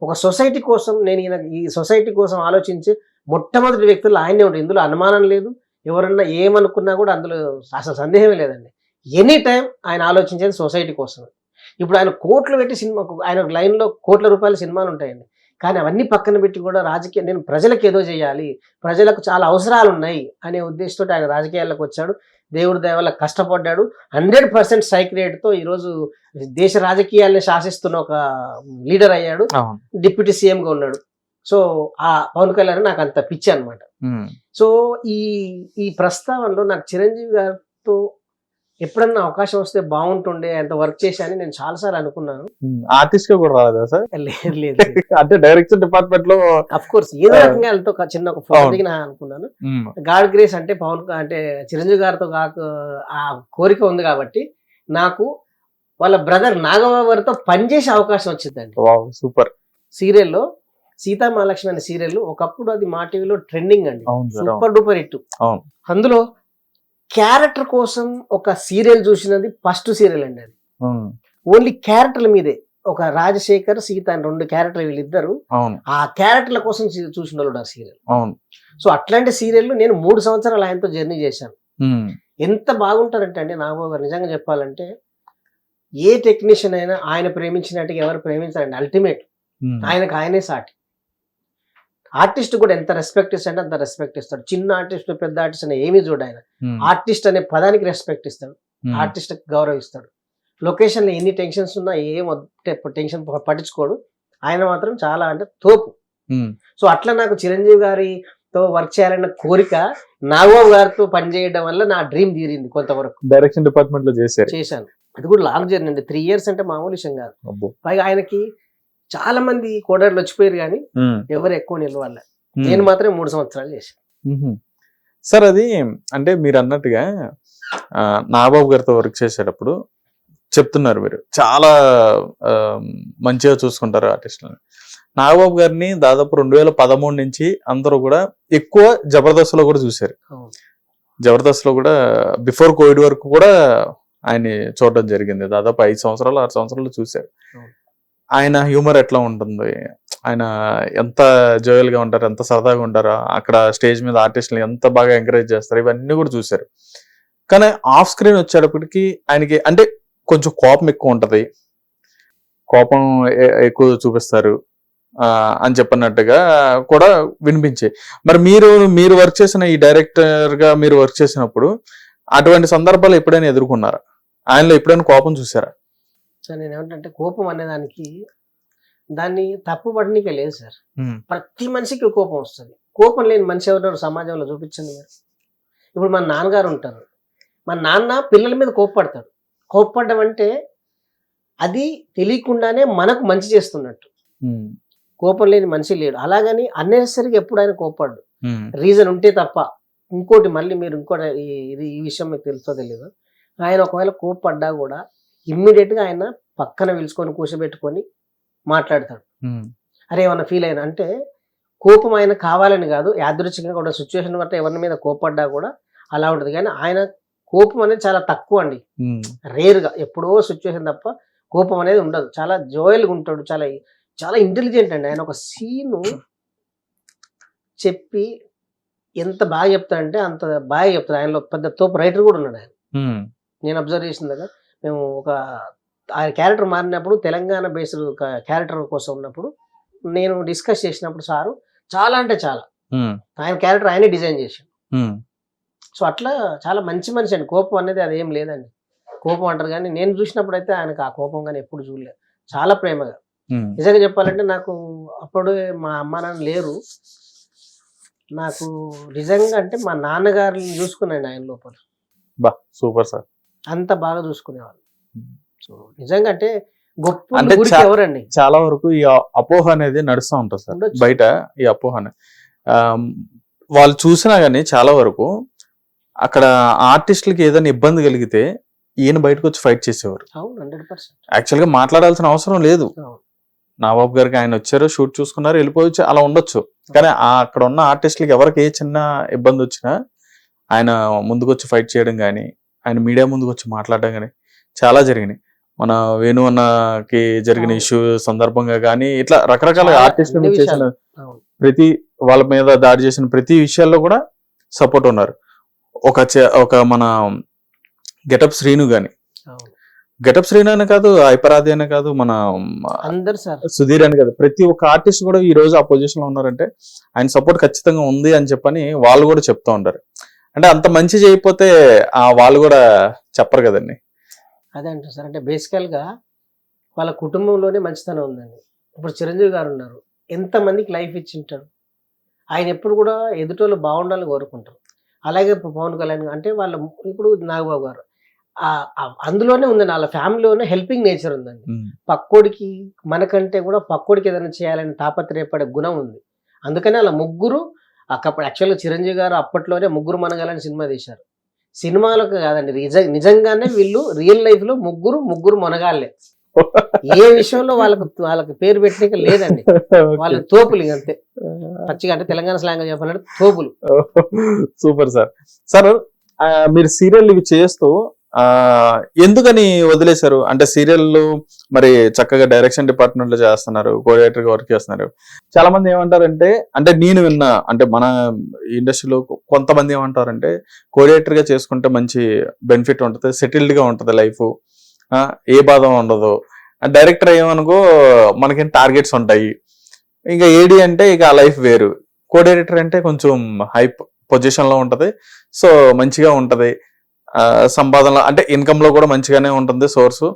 ఒక సొసైటీ కోసం నేను ఈ సొసైటీ కోసం ఆలోచించి మొట్టమొదటి వ్యక్తులు ఆయనే ఉంటారు. ఇందులో అనుమానం లేదు. ఎవరన్నా ఏమనుకున్నా కూడా అందులో అసలు సందేహమే లేదండి. ఎనీ టైం ఆయన ఆలోచించేది సొసైటీ కోసం. ఇప్పుడు ఆయన కోట్లు పెట్టి సినిమాకు ఆయన లైన్లో కోట్ల రూపాయల సినిమాలు ఉంటాయండి. కానీ అవన్నీ పక్కన పెట్టి కూడా నేను ప్రజలకు ఏదో చేయాలి, ప్రజలకు చాలా అవసరాలు ఉన్నాయి అనే ఉద్దేశంతో ఆయన రాజకీయాల్లోకి వచ్చాడు. దేవుడి దయ వల్ల కష్టపడ్డాడు. 100% స్ట్రైక్ రేట్తో ఈరోజు దేశ రాజకీయాల్ని శాసిస్తున్న ఒక లీడర్ అయ్యాడు. డిప్యూటీ సీఎంగా ఉన్నాడు. సో ఆ పవన్ కళ్యాణ్ నాకు అంత పిచ్చి అనమాట. సో ఈ ప్రస్తావనలో నాకు చిరంజీవి గారితో ఎప్పుడన్నా అవకాశం వస్తే బాగుంటుండే, అంత వర్క్ చేశాను నేను చాలాసార్లు అనుకున్నాను. ఆర్టిస్ట్ గా కూడా రాలేదా సార్? లేదు అంటే డైరెక్షన్ డిపార్ట్మెంట్ లో అఫ్ కోర్స్ ఏదో రకంగా వాళ్ళతో చిన్న ఒక ఫోటో దిగిన అనుకున్నాను. గాడ్ గ్రేస్ అంటే అంటే చిరంజీవి గారితో ఆ కోరిక ఉంది కాబట్టి నాకు వాళ్ళ బ్రదర్ నాగబాబు గారితో పనిచేసే అవకాశం వచ్చిందండి. సూపర్. సీరియల్లో సీతా మహాలక్ష్మి అనే సీరియల్ ఒకప్పుడు అది మా టీవీలో ట్రెండింగ్ అండి, సూపర్ డూపర్ హిట్. అందులో క్యారెక్టర్ కోసం ఒక సీరియల్ చూసినది ఫస్ట్ సీరియల్ అండి. అది ఓన్లీ క్యారెక్టర్ల మీదే. ఒక రాజశేఖర్, సీత అని 2 క్యారెక్టర్ వీళ్ళిద్దరు ఆ క్యారెక్టర్ల కోసం చూసిన వాళ్ళు ఆ సీరియల్. సో అట్లాంటి సీరియల్ నేను 3 సంవత్సరాలు ఆయనతో జర్నీ చేశాను. ఎంత బాగుంటారంటే అండి నాగబాబు గారు, నిజంగా చెప్పాలంటే ఏ టెక్నీషియన్ అయినా ఆయన ప్రేమించినట్టుగా ఎవరు ప్రేమించారండి. అల్టిమేట్ ఆయనకు ఆయనే సాటి. ఆర్టిస్ట్ కూడా ఎంత రెస్పెక్ట్ ఇస్తాడంటే అంత రెస్పెక్ట్ ఇస్తాడు. చిన్న ఆర్టిస్ట్ పెద్ద ఆర్టిస్ట్ అని ఏమీ చూడ ఆయన. ఆర్టిస్ట్ అనే పదానికి రెస్పెక్ట్ ఇస్తాడు, ఆర్టిస్ట్ గౌరవిస్తాడు. లొకేషన్ లో ఎన్ని టెన్షన్స్ ఉన్నా ఏం టెన్షన్ పట్టించుకోడు. ఆయన మాత్రం చాలా అంటే తోపు. సో అట్లా నాకు చిరంజీవి గారితో వర్క్ చేయాలన్న కోరిక నాగబాబు గారితో పనిచేయడం వల్ల నా డ్రీమ్ తీరింది కొంతవరకు. డైరెక్షన్ డిపార్ట్మెంట్ లో చేశాను. అది కూడా లాంగ్ జర్నీ అండి. 3 years అంటే మామూలు విషయం కాదు. పైగా ఆయనకి చాలా మంది కోడర్లు వచ్చిపోయారు కానీ ఎవరు ఎక్కువ నిలవాలి. నేను మాత్రం 3 సంవత్సరాలు చేశాను. సార్ అది అంటే మీరు అన్నట్టుగా నాగబాబు గారితో వర్క్ చేసేటప్పుడు చెప్తున్నారు మీరు చాలా ఆ, మంచిగా చూసుకుంటారు ఆర్టిస్టులని. నాగబాబు గారిని దాదాపు 2013 నుంచి అందరూ కూడా ఎక్కువ జబర్దస్త్ లో కూడా చూశారు. అవును. జబర్దస్త్ లో కూడా బిఫోర్ కోవిడ్ వరకు కూడా ఆయన్ని చూడడం జరిగింది. దాదాపు 5 సంవత్సరాలు 6 సంవత్సరాలు చూశారు. అవును. ఆయన హ్యూమర్ ఎట్లా ఉంటుంది, ఆయన ఎంత జోయల్ గా ఉంటారు, ఎంత సరదాగా ఉంటారు, అక్కడ స్టేజ్ మీద ఆర్టిస్టులు ఎంత బాగా ఎంకరేజ్ చేస్తారు, ఇవన్నీ కూడా చూశారు. కానీ ఆఫ్ స్క్రీన్ వచ్చేటప్పటికి ఆయనకి అంటే కొంచెం కోపం ఎక్కువ ఉంటది, కోపం ఎక్కువ చూపిస్తారు అని చెప్పినట్టుగా కూడా వినిపించే. మరి మీరు వర్క్ చేసిన ఈ డైరెక్టర్ గా మీరు వర్క్ చేసినప్పుడు అటువంటి సందర్భాలు ఎప్పుడైనా ఎదుర్కొన్నారా? ఆయనలో ఎప్పుడైనా కోపం చూసారా? సార్ నేను ఏమంటే కోపం అనేదానికి దాన్ని తప్పు పడనీకే లేదు సార్. ప్రతి మనిషికి కోపం వస్తుంది. కోపం లేని మనిషి ఎవరు సమాజంలో చూపించండి మీరు. ఇప్పుడు మన నాన్నగారు ఉంటారు, మన నాన్న పిల్లల మీద కోప్పడతాడు. కోప్పడడం అంటే అది తెలియకుండానే మనకు మంచి చేస్తున్నట్టు. కోపం లేని మనిషి లేడు. అలాగని అన్నెసరిగా ఎప్పుడు ఆయన కోప్పడ్డు, రీజన్ ఉంటే తప్ప. ఇంకోటి మళ్ళీ మీరు ఇంకోటి ఈ విషయం మీకు తెలుసో తెలీదు, ఆయన ఒకవేళ కోప్పడ్డా కూడా ఇమ్మీడియట్గా ఆయన పక్కన పిలుచుకొని కూర్చోబెట్టుకొని మాట్లాడతాడు. అరే ఏమన్నా ఫీల్ అయినా అంటే కోపం ఆయన కావాలని కాదు, యాదృచ్ఛికంగా కూడా సిచ్యువేషన్ బట్టి ఎవరి మీద కోప్పడ్డా కూడా అలా ఉంటుంది. కానీ ఆయన కోపం అనేది చాలా తక్కువ అండి, రేర్గా ఎప్పుడో సిచ్యువేషన్ తప్ప కోపం అనేది ఉండదు. చాలా జోయల్గా ఉంటాడు, చాలా చాలా ఇంటెలిజెంట్ అండి. ఆయన ఒక సీను చెప్పి ఎంత బాగా చెప్తాడంటే అంత బాగా చెప్తాడు. ఆయనలో పెద్ద తోపు రైటర్ కూడా ఉన్నాడు ఆయన. నేను అబ్జర్వ్ చేసిన దగ్గర మేము ఆయన క్యారెక్టర్ మారినప్పుడు తెలంగాణ బేస్డ్ క్యారెక్టర్ కోసం ఉన్నప్పుడు నేను డిస్కస్ చేసినప్పుడు సారు చాలా అంటే చాలా ఆయన క్యారెక్టర్ ఆయనే డిజైన్ చేశాడు. సో అట్లా చాలా మంచి మనిషి అండి. కోపం అనేది అది ఏం లేదండి. కోపం అంటారు కానీ నేను చూసినప్పుడు అయితే ఆయనకు ఆ కోపం కానీ ఎప్పుడు చూడలేదు. చాలా ప్రేమగా. నిజంగా చెప్పాలంటే నాకు అప్పుడు మా అమ్మ నాన్న లేరు. నాకు నిజంగా అంటే మా నాన్నగారిని చూసుకున్నాను ఆయన లోపల. బా సూపర్ సార్, అంత బాగా చూసుకునేవాళ్ళు. సో నిజంగా అంటే గొప్ప అంటే ఎవరండి. చాలా వరకు ఈ అపోహ అనేది నడుస్తూ ఉంటుంది సార్ బయట. ఈ అపోహ వాళ్ళు చూసినా గానీ చాలా వరకు అక్కడ ఆర్టిస్టులకి ఏదైనా ఇబ్బంది కలిగితే ఈయన బయటకు వచ్చి ఫైట్ చేసేవారు. అవును, 100%. యాక్చువల్ గా మాట్లాడాల్సిన అవసరం లేదు. నాబాబు గారికి ఆయన వచ్చారు, షూట్ చూసుకున్నారు, వెళ్ళిపోవచ్చు, అలా ఉండొచ్చు. కానీ అక్కడ ఉన్న ఆర్టిస్టులకి ఎవరికి ఏ చిన్న ఇబ్బంది వచ్చినా ఆయన ముందుకు వచ్చి ఫైట్ చేయడం కానీ, ఆయన మీడియా ముందుకు వచ్చి మాట్లాడడం కానీ చాలా జరిగినాయి. మన వేణు అన్నకి జరిగిన ఇష్యూ సందర్భంగా కానీ ఇట్లా రకరకాల ఆర్టిస్టులు చేసిన ప్రతి వాళ్ళ మీద దాడి చేసిన ప్రతి విషయాల్లో కూడా సపోర్ట్ ఉన్నారు. ఒక మన గెటప్ శ్రీను గాని, గెటప్ శ్రీను అని కాదు, ఐపరాది అని కాదు, మన సుధీర్ అని కాదు, ప్రతి ఒక్క ఆర్టిస్ట్ కూడా ఈ రోజు ఆ పొజిషన్ లో ఉన్నారంటే ఆయన సపోర్ట్ ఖచ్చితంగా ఉంది అని చెప్పని వాళ్ళు కూడా చెప్తా ఉంటారు. అంటే అంత మంచి చేయకపోతే వాళ్ళు కూడా చెప్పరు కదండి. అదే అంటారు సార్. అంటే బేసికల్ గా వాళ్ళ కుటుంబంలోనే మంచితనం ఉందండి. ఇప్పుడు చిరంజీవి గారు ఉన్నారు, ఎంతమందికి లైఫ్ ఇచ్చింటారు. ఆయన ఎప్పుడు కూడా ఎదుటోళ్ళు బాగుండాలని కోరుకుంటారు. అలాగే పవన్ కళ్యాణ్ అంటే వాళ్ళ ఇప్పుడు నాగబాబు గారు అందులోనే ఉందండి. వాళ్ళ ఫ్యామిలీలోనే హెల్పింగ్ నేచర్ ఉందండి. పక్కోడికి మనకంటే కూడా పక్కోడికి ఏదైనా చేయాలని తాపత్రయపడే గుణం ఉంది. అందుకని వాళ్ళ ముగ్గురు అక్కడ యాక్చువల్గా చిరంజీవి గారు అప్పట్లోనే ముగ్గురు మనగాలని సినిమా తీశారు. సినిమాలకు కాదండి, నిజంగానే వీళ్ళు రియల్ లైఫ్ లో ముగ్గురు మొనగాళ్ళే. ఏ విషయంలో వాళ్ళకి పేరు పెట్టిన లేదండి. వాళ్ళ తోపులు అంతే, పచ్చిగా అంటే తెలంగాణ స్లాంగ్ చెప్పాలంటే తోపులు. Super sir. సార్ మీరు సీరియల్ ఇవి చేస్తూ ఎందుకని వదిలేశారు? అంటే సీరియల్ మరి చక్కగా డైరెక్షన్ డిపార్ట్మెంట్ లో చేస్తున్నారు, కోఆర్డినేటర్ గా వర్క్ చేస్తున్నారు. చాలా మంది ఏమంటారంటే, అంటే నేను విన్నా, అంటే మన ఇండస్ట్రీలో కొంతమంది ఏమంటారంటే కోఆర్డినేటర్ గా చేసుకుంటే మంచి బెనిఫిట్ ఉంటుంది, సెటిల్డ్ గా ఉంటుంది లైఫ్, ఏ బాధ ఉండదు. డైరెక్టర్ ఏమనుకో మనకి టార్గెట్స్ ఉంటాయి, ఇంకా ఏడి అంటే ఇక ఆ లైఫ్ వేరు, కోఆర్డినేటర్ అంటే కొంచెం హై పొజిషన్ లో ఉంటది, సో మంచిగా ఉంటది, సంపాదన అంటే ఇన్కమ్ లో కూడా మంచిగానే ఉంటుంది, సోర్సు,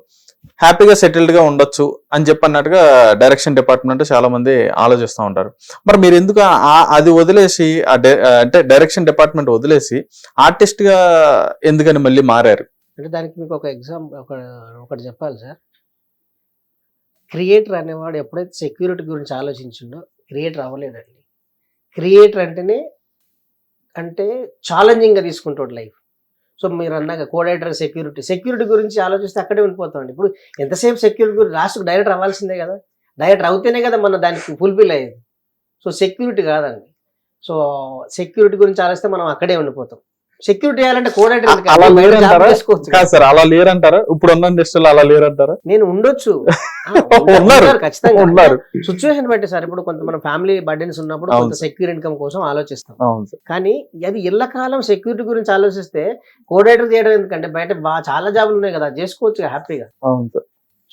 హ్యాపీగా సెటిల్డ్ గా ఉండొచ్చు అని చెప్పన్నట్టుగా డైరెక్షన్ డిపార్ట్మెంట్ చాలా మంది ఆలోచిస్తూ ఉంటారు. మరి మీరు ఎందుకు అది వదిలేసి అంటే డైరెక్షన్ డిపార్ట్మెంట్ వదిలేసి ఆర్టిస్ట్ గా ఎందుకని మళ్ళీ మారారు? అంటే దానికి మీకు ఒక ఒకటి చెప్పాలి సార్. క్రియేటర్ అనేవాడు ఎప్పుడైతే సెక్యూరిటీ గురించి ఆలోచించిండో క్రియేటర్ అవ్వలేదండి. క్రియేటర్ అంటేనే అంటే ఛాలెంజింగ్ గా తీసుకుంటాడు లైఫ్. సో మీరు అన్నాక కోడైటర్ సెక్యూరిటీ గురించి ఆలోచిస్తే అక్కడే ఉండిపోతామండి. ఇప్పుడు ఎంతసేపు సెక్యూరిటీ గురించి లాస్ట్కి డైరెక్టర్ అవ్వాల్సిందే కదా, డైరెక్టర్ అవుతేనే కదా మన దానికి ఫుల్ఫిల్ అయ్యేది. సో సెక్యూరిటీ కాదండి. సో సెక్యూరిటీ గురించి ఆలోచిస్తే మనం అక్కడే ఉండిపోతాం. సెక్యూరిటీ చేయాలంటే కోడైటర్ అలా లేరంటారా? చేసుకోవచ్చు. కాదు సార్, అలా లేరంటారా? ఇప్పుడు ఉన్న ఇండస్ట్రీలో అలా లేరంటారా? నేను ఉండొచ్చు, ఉన్నారు, ఖచ్చితంగా ఉన్నారు. సిచ్యువేషన్ బట్టి సార్. ఇప్పుడు కొంత మన ఫ్యామిలీ బర్డెన్స్ ఉన్నప్పుడు అవును కొంత సెక్యూర్ ఇన్కమ్ కోసం ఆలోచిస్తాం. అవును సార్. కానీ అది ఎల్లకాలం సెక్యూరిటీ గురించి ఆలోచిస్తే కోడైటర్ చేయడం ఎందుకంటే బయట చాలా జాబులు ఉన్నాయి కదా, చేసుకోవచ్చు హ్యాపీగా. అవును సార్.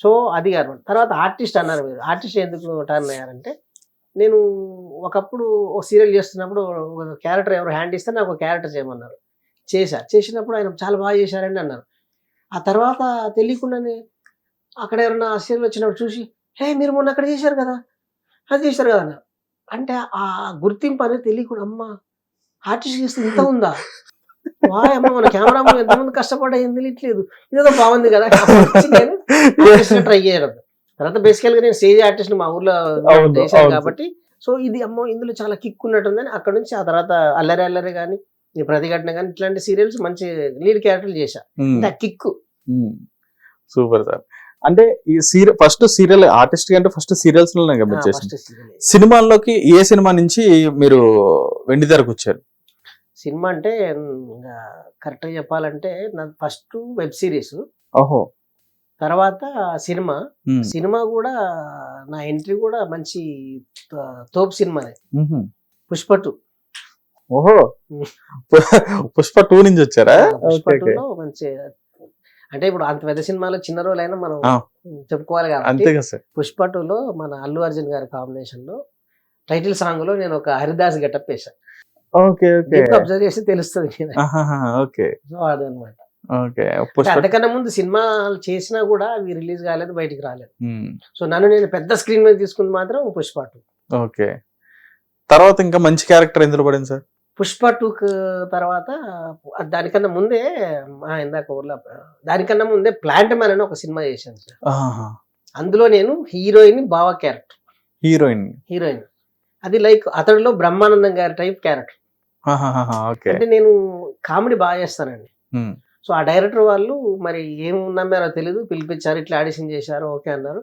సో అది కాదు. తర్వాత ఆర్టిస్ట్ అన్నారు మీరు. ఆర్టిస్ట్ ఎందుకు టర్న్ అయ్యారంటే, నేను ఒకప్పుడు ఒక సీరియల్ చేస్తున్నప్పుడు ఒక క్యారెక్టర్ ఎవరు హ్యాండ్ ఇస్తే నాకు ఒక క్యారెక్టర్ చేయమన్నారు. చేసినప్పుడు ఆయన చాలా బాగా చేశారండి అన్నారు. ఆ తర్వాత తెలియకుండానే అక్కడ ఎవరన్నా సీరియల్ వచ్చినప్పుడు చూసి, హే మీరు మొన్న అక్కడ చేశారు కదా, అది చేశారు కదా అన్నారు. అంటే ఆ గుర్తింపు అనేది తెలియకుండా, అమ్మ ఆర్టిస్ట్ చేస్తే ఇంత ఉందా, వాయ్ అమ్మ మన కెమెరా ఎంతమంది కష్టపడ్డా ఏం తెలియట్లేదు, ఇదేదో బాగుంది కదా. నేను ట్రై చేయడం. తర్వాత బేసికల్గా నేను స్టేజ్ ఆర్టిస్ట్ మా ఊర్లో చేశాను కాబట్టి, సో ఇది అమ్మ ఇందులో చాలా కిక్ ఉన్నట్టుందని అక్కడ నుంచి ఆ తర్వాత అల్లరి కానీ ఈ ప్రతిఘటన కానీ ఇట్లాంటి సీరియల్స్ మంచి లీడ్ క్యారెక్టర్లు చేశా. అంటే ఆ కిక్. Super sir. అంటే ఈ ఫస్ట్ సీరియల్ ఆర్టిస్ట్ అంటే ఫస్ట్ సీరియల్స్ లోనే గమనించేసి సినిమాల్లోకి ఏ సినిమా నుంచి మీరు వెండితెరకు వచ్చారు? సినిమా అంటే కరెక్ట్గా చెప్పాలంటే నా ఫస్ట్ వెబ్ సిరీస్, ఓహో, తర్వాత సినిమా కూడా నా ఎంట్రీ కూడా మంచి తోపు సినిమానే, పుష్ప 2. ఓహో, పుష్ప 2 నుంచి వచ్చారా? పుష్ప 2లో మంచి అంటే ఇప్పుడు అంత పెద్ద సినిమాలో చిన్న రోల్ అయినా మనం చెప్పుకోవాలి కాబట్టి, పుష్ప 2లో మన అల్లు అర్జున్ గారి కాంబినేషన్ లో టైటిల్ సాంగ్ లో నేను ఒక హరిదాస్ గెటప్ వేసాను. అబ్జర్వ్ చేసి తెలుస్తుంది అదనమాట. అంతకన్నా ముందు సినిమాలు చేసినా కూడా అవి రిలీజ్ కాలేదు, బయటికి రాలేదు. సో నేను పెద్ద స్క్రీన్ మీద తీసుకుంది మాత్రం పుష్ప 2. ఓకే, తర్వాత ఇంకా మంచి క్యారెక్టర్ ఎందులో పడింది సార్? పుష్ప 2 తర్వాత దానికన్నా ముందే దానికన్నా ముందే ప్లాంట్ మ్యాన్ అని ఒక సినిమా చేశాను సార్. అందులో నేను హీరోయిన్ బావ క్యారెక్టర్. హీరోయిన్ అది లైక్ అతడిలో బ్రహ్మానందం గారి టైప్ క్యారెక్టర్. అంటే నేను కామెడీ బాగా చేస్తానండి. సో ఆ డైరెక్టర్ వాళ్ళు మరి ఏం నమ్మారో తెలీదు, పిలిపించారు, ఇట్లా ఆడిషన్ చేశారు, ఓకే అన్నారు.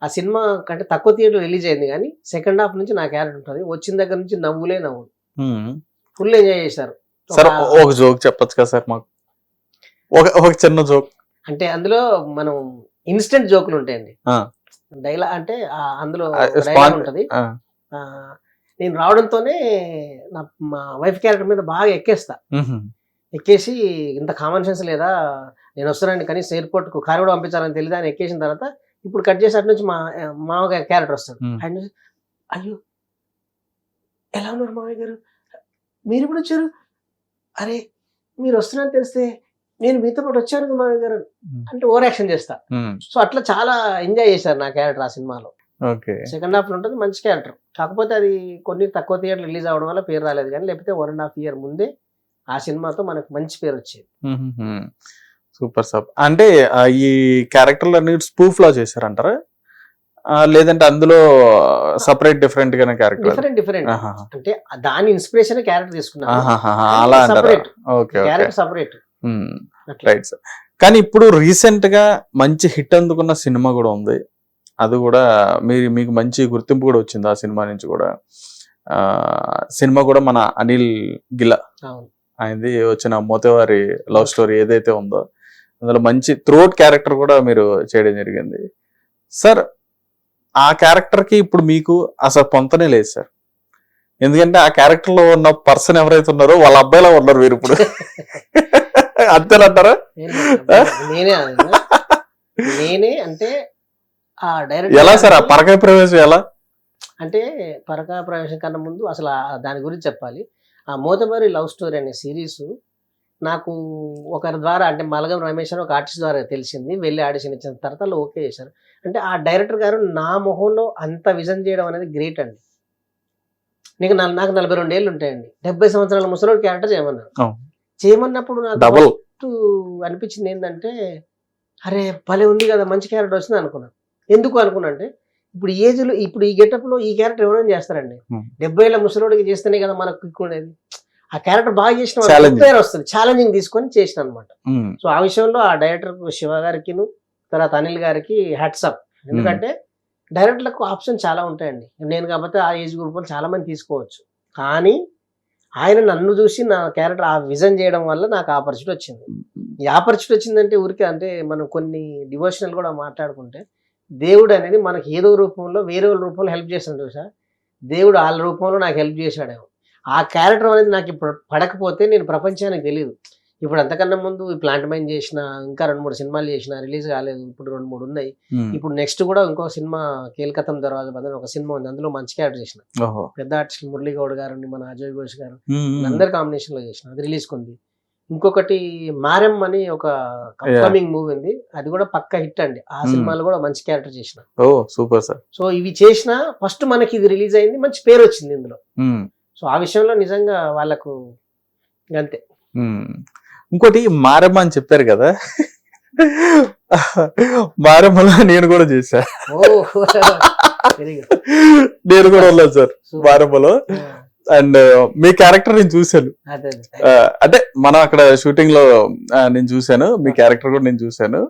ఆ సినిమా కంటే తక్కువ థియేటర్ రిలీజ్ అయింది కానీ సెకండ్ హాఫ్ నుంచి నా క్యారెక్టర్ ఉంటుంది. వచ్చిన దగ్గర నుంచి నవ్వులే నవ్వులు, ఫుల్ ఎంజాయ్ చేశారు. ఒక జోక్ చెప్పొచ్చు కదా సార్ మాకు, ఒక చిన్న జోక్? అంటే అందులో మనం ఇన్స్టెంట్ జోకులు ఉంటాయండి. డైలాగ్ అంటే అందులో డైలాగ్ ఉంటది. నేను రావడంతోనే మా వైఫ్ క్యారెక్టర్ మీద బాగా ఎక్కేసి ఇంత కామన్ సెన్స్ లేదా, నేను వస్తున్నాను కనీసం ఎయిర్పోర్ట్ కు కారు కూడా పంపించాలని తెలియదు అని ఎక్కేసిన తర్వాత ఇప్పుడు కట్ చేసి అటు నుంచి మామయ్య క్యారెక్టర్ వస్తాడు. ఆయన అయ్యో ఎలా ఉన్నారు మామయ్య గారు, మీరు ఇప్పుడు వచ్చారు, అరే మీరు వస్తున్నారని తెలిస్తే నేను మీతో పాటు వచ్చాను మామయ్య గారు అంటే ఓవర్ యాక్షన్ చేస్తా. సో అట్లా చాలా ఎంజాయ్ చేశారు నా క్యారెక్టర్ ఆ సినిమాలో. సెకండ్ హాఫ్ లో ఉంటుంది మంచి క్యారెక్టర్. కాకపోతే అది కొన్ని తక్కువ థియేటర్ రిలీజ్ అవడం వల్ల పేరు రాలేదు కానీ, లేకపోతే 1.5 year ముందే ఆ సినిమాతో మనకు మంచి పేరు వచ్చేది. Super sir. అంటే ఈ క్యారెక్టర్లు అన్ని స్పూఫ్ లా చేశారంటారా, లేదంటే అందులో సపరేట్ డిఫరెంట్ గానే క్యారెక్టర్? డిఫరెంట్ అంటే దాని ఇన్స్పిరేషన్ క్యారెక్టర్ తీసుకున్నాను, అలా అంటారా? Character separate. Right sir. కానీ ఇప్పుడు రీసెంట్ గా మంచి హిట్ అందుకున్న సినిమా కూడా ఉంది, అది కూడా మీకు మంచి గుర్తింపు కూడా వచ్చింది ఆ సినిమా నుంచి కూడా. సినిమా కూడా మన అనిల్ గిల్ల ఆయనది వచ్చిన మోతేవారి లవ్ స్టోరీ ఏదైతే ఉందో అందులో మంచి త్రోట్ క్యారెక్టర్ కూడా మీరు చేయడం జరిగింది సార్. ఆ క్యారెక్టర్ కి ఇప్పుడు మీకు అసలు పొంతనే లేదు సార్, ఎందుకంటే ఆ క్యారెక్టర్ లో ఉన్న పర్సన్ ఎవరైతే ఉన్నారో వాళ్ళ అబ్బాయిలా ఉన్నారు మీరు ఇప్పుడు. అంతేనంటారా? నేనే అంటే ఎలా సార్ ఆ పరకాయ ప్రవేశం ఎలా? అంటే పరకాయ ప్రవేశం కన్నా ముందు అసలు దాని గురించి చెప్పాలి. ఆ మోతబరి లవ్ స్టోరీ అనే సిరీస్ నాకు ఒకరి ద్వారా, అంటే మలగం రమేష్ అని ఒక ఆర్టిస్ట్ ద్వారా తెలిసింది. వెళ్ళి ఆడిషన్ ఇచ్చిన తర్వాత ఓకే చేశారు. అంటే ఆ డైరెక్టర్ గారు నా మొహంలో అంత విజన్ చేయడం అనేది గ్రేట్ అండి. నాకు 42 ఏళ్ళు ఉంటాయండి, 70 సంవత్సరాల ముసలోడు క్యారెక్టర్ చేయమన్నప్పుడు నాకు అనిపించింది ఏంటంటే, అరే భలే ఉంది కదా, మంచి క్యారెక్టర్ వచ్చింది అనుకున్నాను. ఎందుకు అనుకున్నా అంటే, ఇప్పుడు ఏజ్ లో ఇప్పుడు ఈ గెటప్ లో ఈ క్యారెక్టర్ ఎవరైనా చేస్తారండి, 70 ఏళ్ళ ముసలోడికి చేస్తేనే కదా మనకు కిక్ ఉండేది. ఆ క్యారెక్టర్ బాగా చేసిన Challenging. పేరు వస్తుంది, ఛాలెంజింగ్ తీసుకొని చేసిన అనమాట. ఉమ్, సో ఆ విషయంలో ఆ డైరెక్టర్ శివ గారికి తర్వాత అనిల్ గారికి హ్యాట్సప్. ఎందుకంటే డైరెక్టర్లకు ఆప్షన్ చాలా ఉంటాయండి. నేను కాబట్టి ఆ ఏజ్ గ్రూప్ వాళ్ళు చాలా మంది తీసుకోవచ్చు, కానీ ఆయన నన్ను చూసి నా క్యారెక్టర్ ఆ విజన్ చేయడం వల్ల నాకు ఆపర్చునిటీ వచ్చింది. ఈ ఆపర్చునిటీ వచ్చిందంటే ఊరికే అంటే మనం కొన్ని డివోషనల్ కూడా మాట్లాడుకుంటే దేవుడు అనేది మనకి ఏదో రూపంలో వేరే వాళ్ళ రూపంలో హెల్ప్ చేస్తాడు చూసా. దేవుడు వాళ్ళ రూపంలో నాకు హెల్ప్ చేశాడేమో. ఆ క్యారెక్టర్ అనేది నాకు ఇప్పుడు పడకపోతే నేను ప్రపంచానికి తెలియదు. ఇప్పుడు అంతకన్నా ముందు ఈ ప్లాంట్ మైన్ చేసిన, ఇంకా 2-3 సినిమాలు చేసిన, రిలీజ్ కాలేదు, ఇప్పుడు 2-3 ఉన్నాయి. ఉమ్, ఇప్పుడు నెక్స్ట్ కూడా ఇంకో సినిమా కేల్కతం దర్వాజా బంద్ అని ఒక సినిమా ఉంది, అందులో మంచి క్యారెక్టర్ చేసిన. ఓహో, పెద్ద ఆర్టిస్ట్ మురళీ గౌడ్ గారు, మన అజయ్ ఘోష్ గారు, ఉమ్, ఉమ్, అందరు కాంబినేషన్ లో చేసిన, అది రిలీజ్ ఉంది. ఇంకొకటి మారెమ్ అని ఒక అప్కమింగ్ మూవీ ఉంది, అది కూడా పక్క హిట్ అండి. ఆ సినిమాలో కూడా మంచి క్యారెక్టర్ చేసిన. ఓ సూపర్ సార్. సో ఇవి చేసిన ఫస్ట్ మనకి ఇది రిలీజ్ అయింది, మంచి పేరు వచ్చింది ఇందులో. ఉమ్, సో ఆ విషయంలో నిజంగా వాళ్ళకు అంతే. ఉమ్. ఇంకోటి మారమ్మ అని చెప్పారు కదా, మారమ్మలో నేను కూడా చేశా. ఓ వెరీ గుడ్. నేను కూడా ఉన్నాను సార్ మారమ్మలో. అండ్ మీ క్యారెక్టర్ నేను చూశాను. అదే అంటే మనం అక్కడ షూటింగ్ లో నేను చూశాను, మీ క్యారెక్టర్ కూడా నేను చూశాను.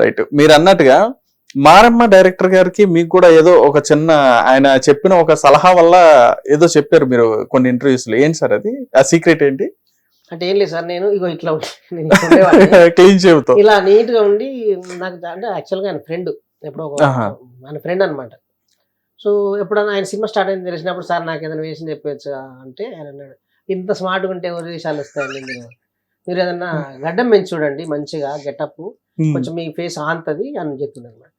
రైట్, మీరు అన్నట్టుగా మారమ్మ డైరెక్టర్ గారికి మీకు కూడా ఏదో ఒక చిన్న ఆయన చెప్పిన ఒక సలహా వల్ల ఏదో చెప్పారు మీరు కొన్ని ఇంటర్వ్యూస్ లో. ఏంటి సార్ అది, ఆ సీక్రెట్ ఏంటి? అంటే ఏం లేదు సార్, నేను ఇగో ఇట్లా నేను ఇట్లా ఉండేవాడిని. క్లీన్ చెబుతాం ఇలా నీట్ గా ఉండి నాకు అంటే యాక్చువల్గా ఆయన ఫ్రెండ్, ఎప్పుడో ఆయన ఫ్రెండ్ అనమాట. సో ఎప్పుడన్నా ఆయన సినిమా స్టార్ట్ అయింది తెలిసినప్పుడు, సార్ నాకు ఏదైనా వేసిన చెప్పచ్చు అంటే ఆయన అన్నాడు, ఇంత స్మార్ట్గా ఉంటే ఎవరి విషయాలు వస్తాయండి, మీరు ఏదన్నా గడ్డం పెంచి చూడండి, మంచిగా గెటప్ కొంచెం మీ ఫేస్ ఆంతది అని చెప్తున్నాను అనమాట.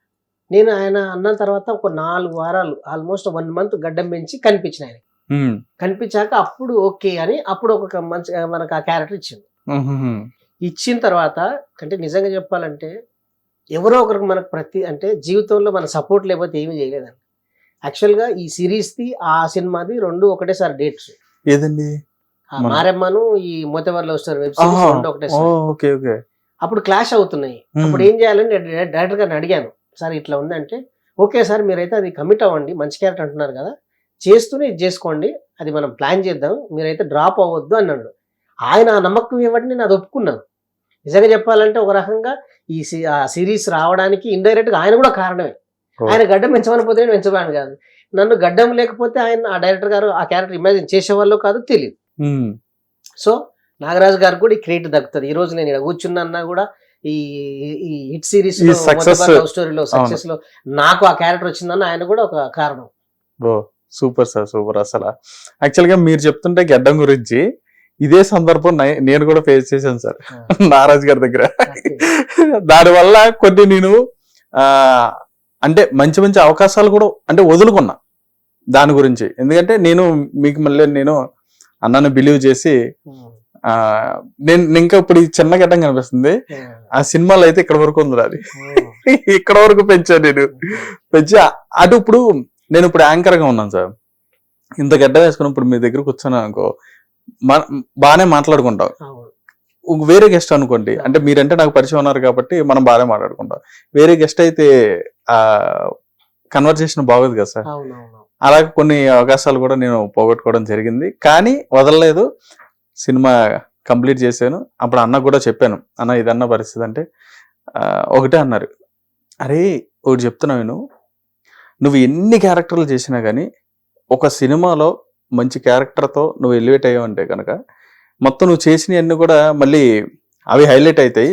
నేను ఆయన అన్న తర్వాత ఒక 4 వారాలు ఆల్మోస్ట్ 1 month గడ్డం పెంచి కనిపించిన ఆయన. కనిపించాక అప్పుడు ఓకే అని అప్పుడు ఒక మంచి మనకు ఆ క్యారెక్టర్ ఇచ్చింది. ఇచ్చిన తర్వాత అంటే నిజంగా చెప్పాలంటే ఎవరో ఒకరికి మనకు అంటే జీవితంలో మన సపోర్ట్ లేకపోతే ఏమీ చేయలేదండి. యాక్చువల్గా ఈ సిరీస్ది ఆ సినిమాది 2 ఒకటేసారి డేట్స్. ఏదండి? మారెమ్మను ఈ మోతేవర్లో వస్తారు వెబ్ సిరీస్ 2 ఒకటేసారి. అప్పుడు క్లాష్ అవుతున్నాయి. అప్పుడు ఏం చేయాలని డైరెక్టర్ గారిని అడిగాను, సార్ ఇట్లా ఉందంటే ఓకే సార్ మీరైతే అది కమిట్ అవ్వండి, మంచి క్యారెక్టర్ అంటున్నారు కదా, చేస్తూనే ఇది చేసుకోండి, అది మనం ప్లాన్ చేద్దాం, మీరైతే డ్రాప్ అవ్వద్దు అన్నాడు. ఆయన ఆ నమ్మకం ఇవ్వడం నేను అది ఒప్పుకున్నాను. నిజంగా చెప్పాలంటే ఒక రకంగా ఈ సిరీస్ రావడానికి ఇండైరెక్ట్గా ఆయన కూడా కారణమే. ఆయన గడ్డం పెంచమని పోతే నేను పెంచబాను కాదు, నన్ను గడ్డం లేకపోతే ఆయన ఆ డైరెక్టర్ గారు ఆ క్యారెక్టర్ ఇమాజిన్ చేసేవాళ్ళు కాదు, తెలియదు. సో నాగరాజు గారికి కూడా ఈ క్రెడిట్ దక్కుతుంది. ఈ రోజు నేను ఇక్కడ కూర్చున్నా కూడా ఈ హిట్ సిరీస్ లవ్ స్టోరీలో సక్సెస్ లో నాకు ఆ క్యారెక్టర్ వచ్చిందన్న ఆయన కూడా ఒక కారణం. Super sir, super. అసలు యాక్చువల్ గా మీరు చెప్తుంటే గడ్డం గురించి ఇదే సందర్భం నేను కూడా ఫేస్ చేశాను సార్ నారాజ్ గారి దగ్గర. దానివల్ల కొన్ని నేను అంటే మంచి మంచి అవకాశాలు కూడా అంటే వదులుకున్నా దాని గురించి. ఎందుకంటే నేను మీకు మళ్ళీ నేను అన్నను బిలీవ్ చేసి నేను ఇంకా ఇప్పుడు ఈ చిన్న గడ్డం కనిపిస్తుంది, ఆ సినిమాలో అయితే ఇక్కడ వరకు ఉంది, అది ఇక్కడ వరకు పెంచాను నేను. పెంచి అటు ఇప్పుడు నేను ఇప్పుడు యాంకర్ గా ఉన్నాను సార్. ఇంత గడ్డ వేసుకుని ఇప్పుడు మీ దగ్గర కూర్చొని అనుకో బాగానే మాట్లాడుకుంటాం. వేరే గెస్ట్ అనుకోండి, అంటే మీరంటే నాకు పరిచయం ఉన్నారు కాబట్టి మనం బాగానే మాట్లాడుకుంటాం. వేరే గెస్ట్ అయితే ఆ కన్వర్సేషన్ బాగోదు కదా సార్. అలాగే కొన్ని అవకాశాలు కూడా నేను పోగొట్టుకోవడం జరిగింది, కానీ వదలలేదు. సినిమా కంప్లీట్ చేశాను. అప్పుడు అన్నకు కూడా చెప్పాను, అన్న ఇదన్న పరిస్థితి అంటే ఒకటే అన్నారు, అరే ఒకటి చెప్తున్నావు, నువ్వు ఎన్ని క్యారెక్టర్లు చేసినా కానీ ఒక సినిమాలో మంచి క్యారెక్టర్తో నువ్వు ఎలివేట్ అయ్యావంటే కనుక మొత్తం నువ్వు చేసినవన్నీ కూడా మళ్ళీ అవి హైలైట్ అవుతాయి.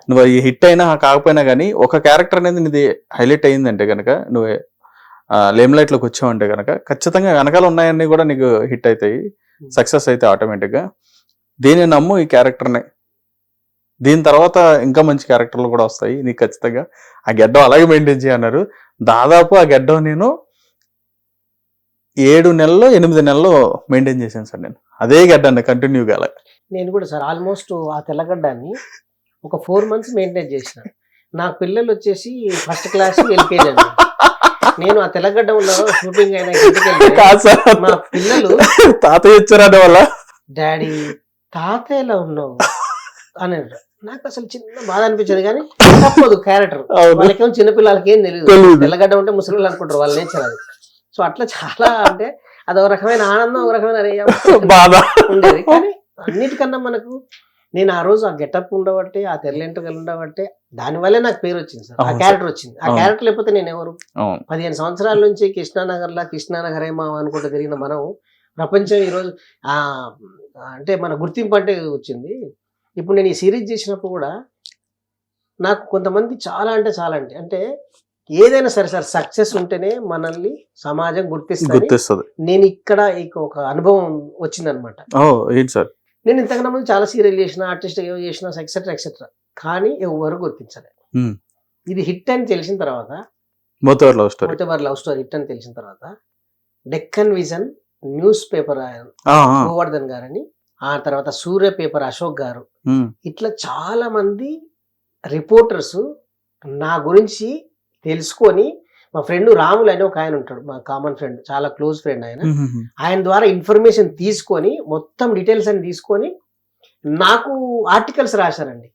నువ్వు హిట్ అయినా కాకపోయినా కానీ ఒక క్యారెక్టర్ అనేది నీది హైలైట్ అయ్యిందంటే కనుక, నువ్వు లేమ్ లైట్లోకి వచ్చావంటే కనుక ఖచ్చితంగా వెనకాల ఉన్నాయన్నీ కూడా నీకు హిట్ అవుతాయి, సక్సెస్ అయితే ఆటోమేటిక్గా. దీన్ని నమ్ము, ఈ క్యారెక్టర్ని, దీని తర్వాత ఇంకా మంచి క్యారెక్టర్లు కూడా వస్తాయి నీకు ఖచ్చితంగా. ఆ గెడ్డం అలాగే మెయింటైన్ చేయన్నారు. దాదాపు ఆ గెడ్డం నేను 7 నెలలు 8 నెలలు మెయింటైన్ చేశాను సార్. నేను అదే గడ్డాన్ని కంటిన్యూగా. నేను కూడా సార్ ఆల్మోస్ట్ ఆ తెల్లగడ్డాన్ని ఒక 4 months మెయింటైన్ చేసిన. నాకు పిల్లలు వచ్చేసి ఫస్ట్ క్లాస్ ఎల్కేజీ అండి. నేను ఆ తెల్లగడ్డ ఉన్న షూటింగ్ అయినా మా పిల్లలు తాతయ్య ఇచ్చారనే వల్ల డాడీ తాతయ్యలా ఉన్నావు అని అంటారు. నాకు అసలు చిన్న బాధ అనిపించదు, కానీ తప్పదు క్యారెక్టర్. వాళ్ళకేమో చిన్నపిల్లలకి ఏం తెలియదు, తెల్లగడ్డ ఉంటే ముసలి అనుకుంటారు, వాళ్ళ నేచర్ అది. సో అట్లా చాలా అంటే అదొక రకమైన ఆనందం, ఒక రకమైన బాధ ఉండేది. కానీ అన్నిటికన్నా మనకు నేను ఆ రోజు ఆ గెటప్ ఉండబట్టి, ఆ తెరలెంటకలు ఉండబట్టి దానివల్లే నాకు పేరు వచ్చింది సార్. ఆ క్యారెక్టర్ వచ్చింది. ఆ క్యారెక్టర్ లేకపోతే నేను ఎవరు? 15 సంవత్సరాల నుంచి కృష్ణానగరే మావ అనుకుంటూ తిరిగిన మనం ప్రపంచం ఈరోజు అంటే మన గుర్తింపు అంటే వచ్చింది. ఇప్పుడు నేను ఈ సిరీస్ చేసినప్పుడు కూడా నాకు కొంతమంది చాలా అంటే ఏదైనా సరే సార్, సక్సెస్ ఉంటేనే మనల్ని సమాజం గుర్తిస్తుంది. నేను ఇక్కడ ఒక అనుభవం వచ్చిందనమాట. ఏంటి సార్? నేను ఇంతకన్నా ముందు చాలా సీరియల్ చేసిన, ఆర్టిస్ట్ చేసిన, ఎక్సెట్రా కానీ ఎవరు గుర్తించలేదు. ఇది హిట్ అని తెలిసిన తర్వాత, మోతబర్ లవ్ స్టోరీ హిట్ అని తెలిసిన తర్వాత, Deccan vision news paper Govardhan గారని, ఆ తర్వాత సూర్య పేపర్ అశోక్ గారు, ఇట్లా చాలా మంది రిపోర్టర్స్ నా గురించి తెలుసుకొని, మా ఫ్రెండ్ రాములు అని ఒక ఆయన ఉంటాడు, మా కామన్ ఫ్రెండ్, చాలా క్లోజ్ ఫ్రెండ్ ఆయన ద్వారా ఇన్ఫర్మేషన్ తీసుకొని, మొత్తం డీటెయిల్స్ అని తీసుకొని నాకు ఆర్టికల్స్ రాశారండి.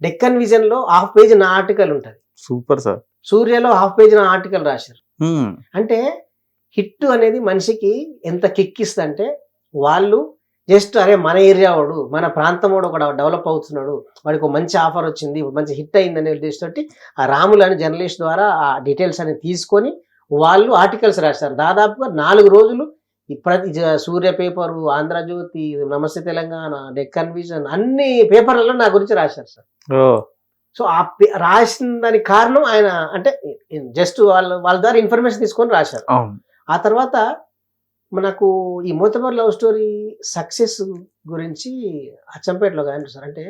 డెక్కన్ విజన్ లో 1/2 పేజ్ నా ఆర్టికల్ ఉంటది. Super sir. సూర్యలో 1/2 పేజ్ నా ఆర్టికల్ రాశారు. అంటే హిట్ అనేది మనిషికి ఎంత కిక్కిస్తుందంటే, వాళ్ళు జస్ట్ అరే మన ఏరియా వాడు, మన ప్రాంతం వాడు ఒక డెవలప్ అవుతున్నాడు, వాడికి ఒక మంచి ఆఫర్ వచ్చింది, మంచి హిట్ అయిందనే ఉద్దేశంతో ఆ రాములు అని జర్నలిస్ట్ ద్వారా ఆ డీటెయిల్స్ అని తీసుకొని వాళ్ళు ఆర్టికల్స్ రాశారు. దాదాపుగా 4 రోజులు ప్రతి సూర్య పేపరు, ఆంధ్రజ్యోతి, నమస్తే తెలంగాణ, డెక్కన్ విజన్ అన్ని పేపర్లలో నా గురించి రాశారు సార్. సో ఆ రాసిన దానికి కారణం ఆయన అంటే జస్ట్ వాళ్ళ ద్వారా ఇన్ఫర్మేషన్ తీసుకొని రాశారు. ఆ తర్వాత మనకు ఈ మోతబర్ లవ్ స్టోరీ సక్సెస్ గురించి అచ్చంపేటలో ఆయన సార్, అంటే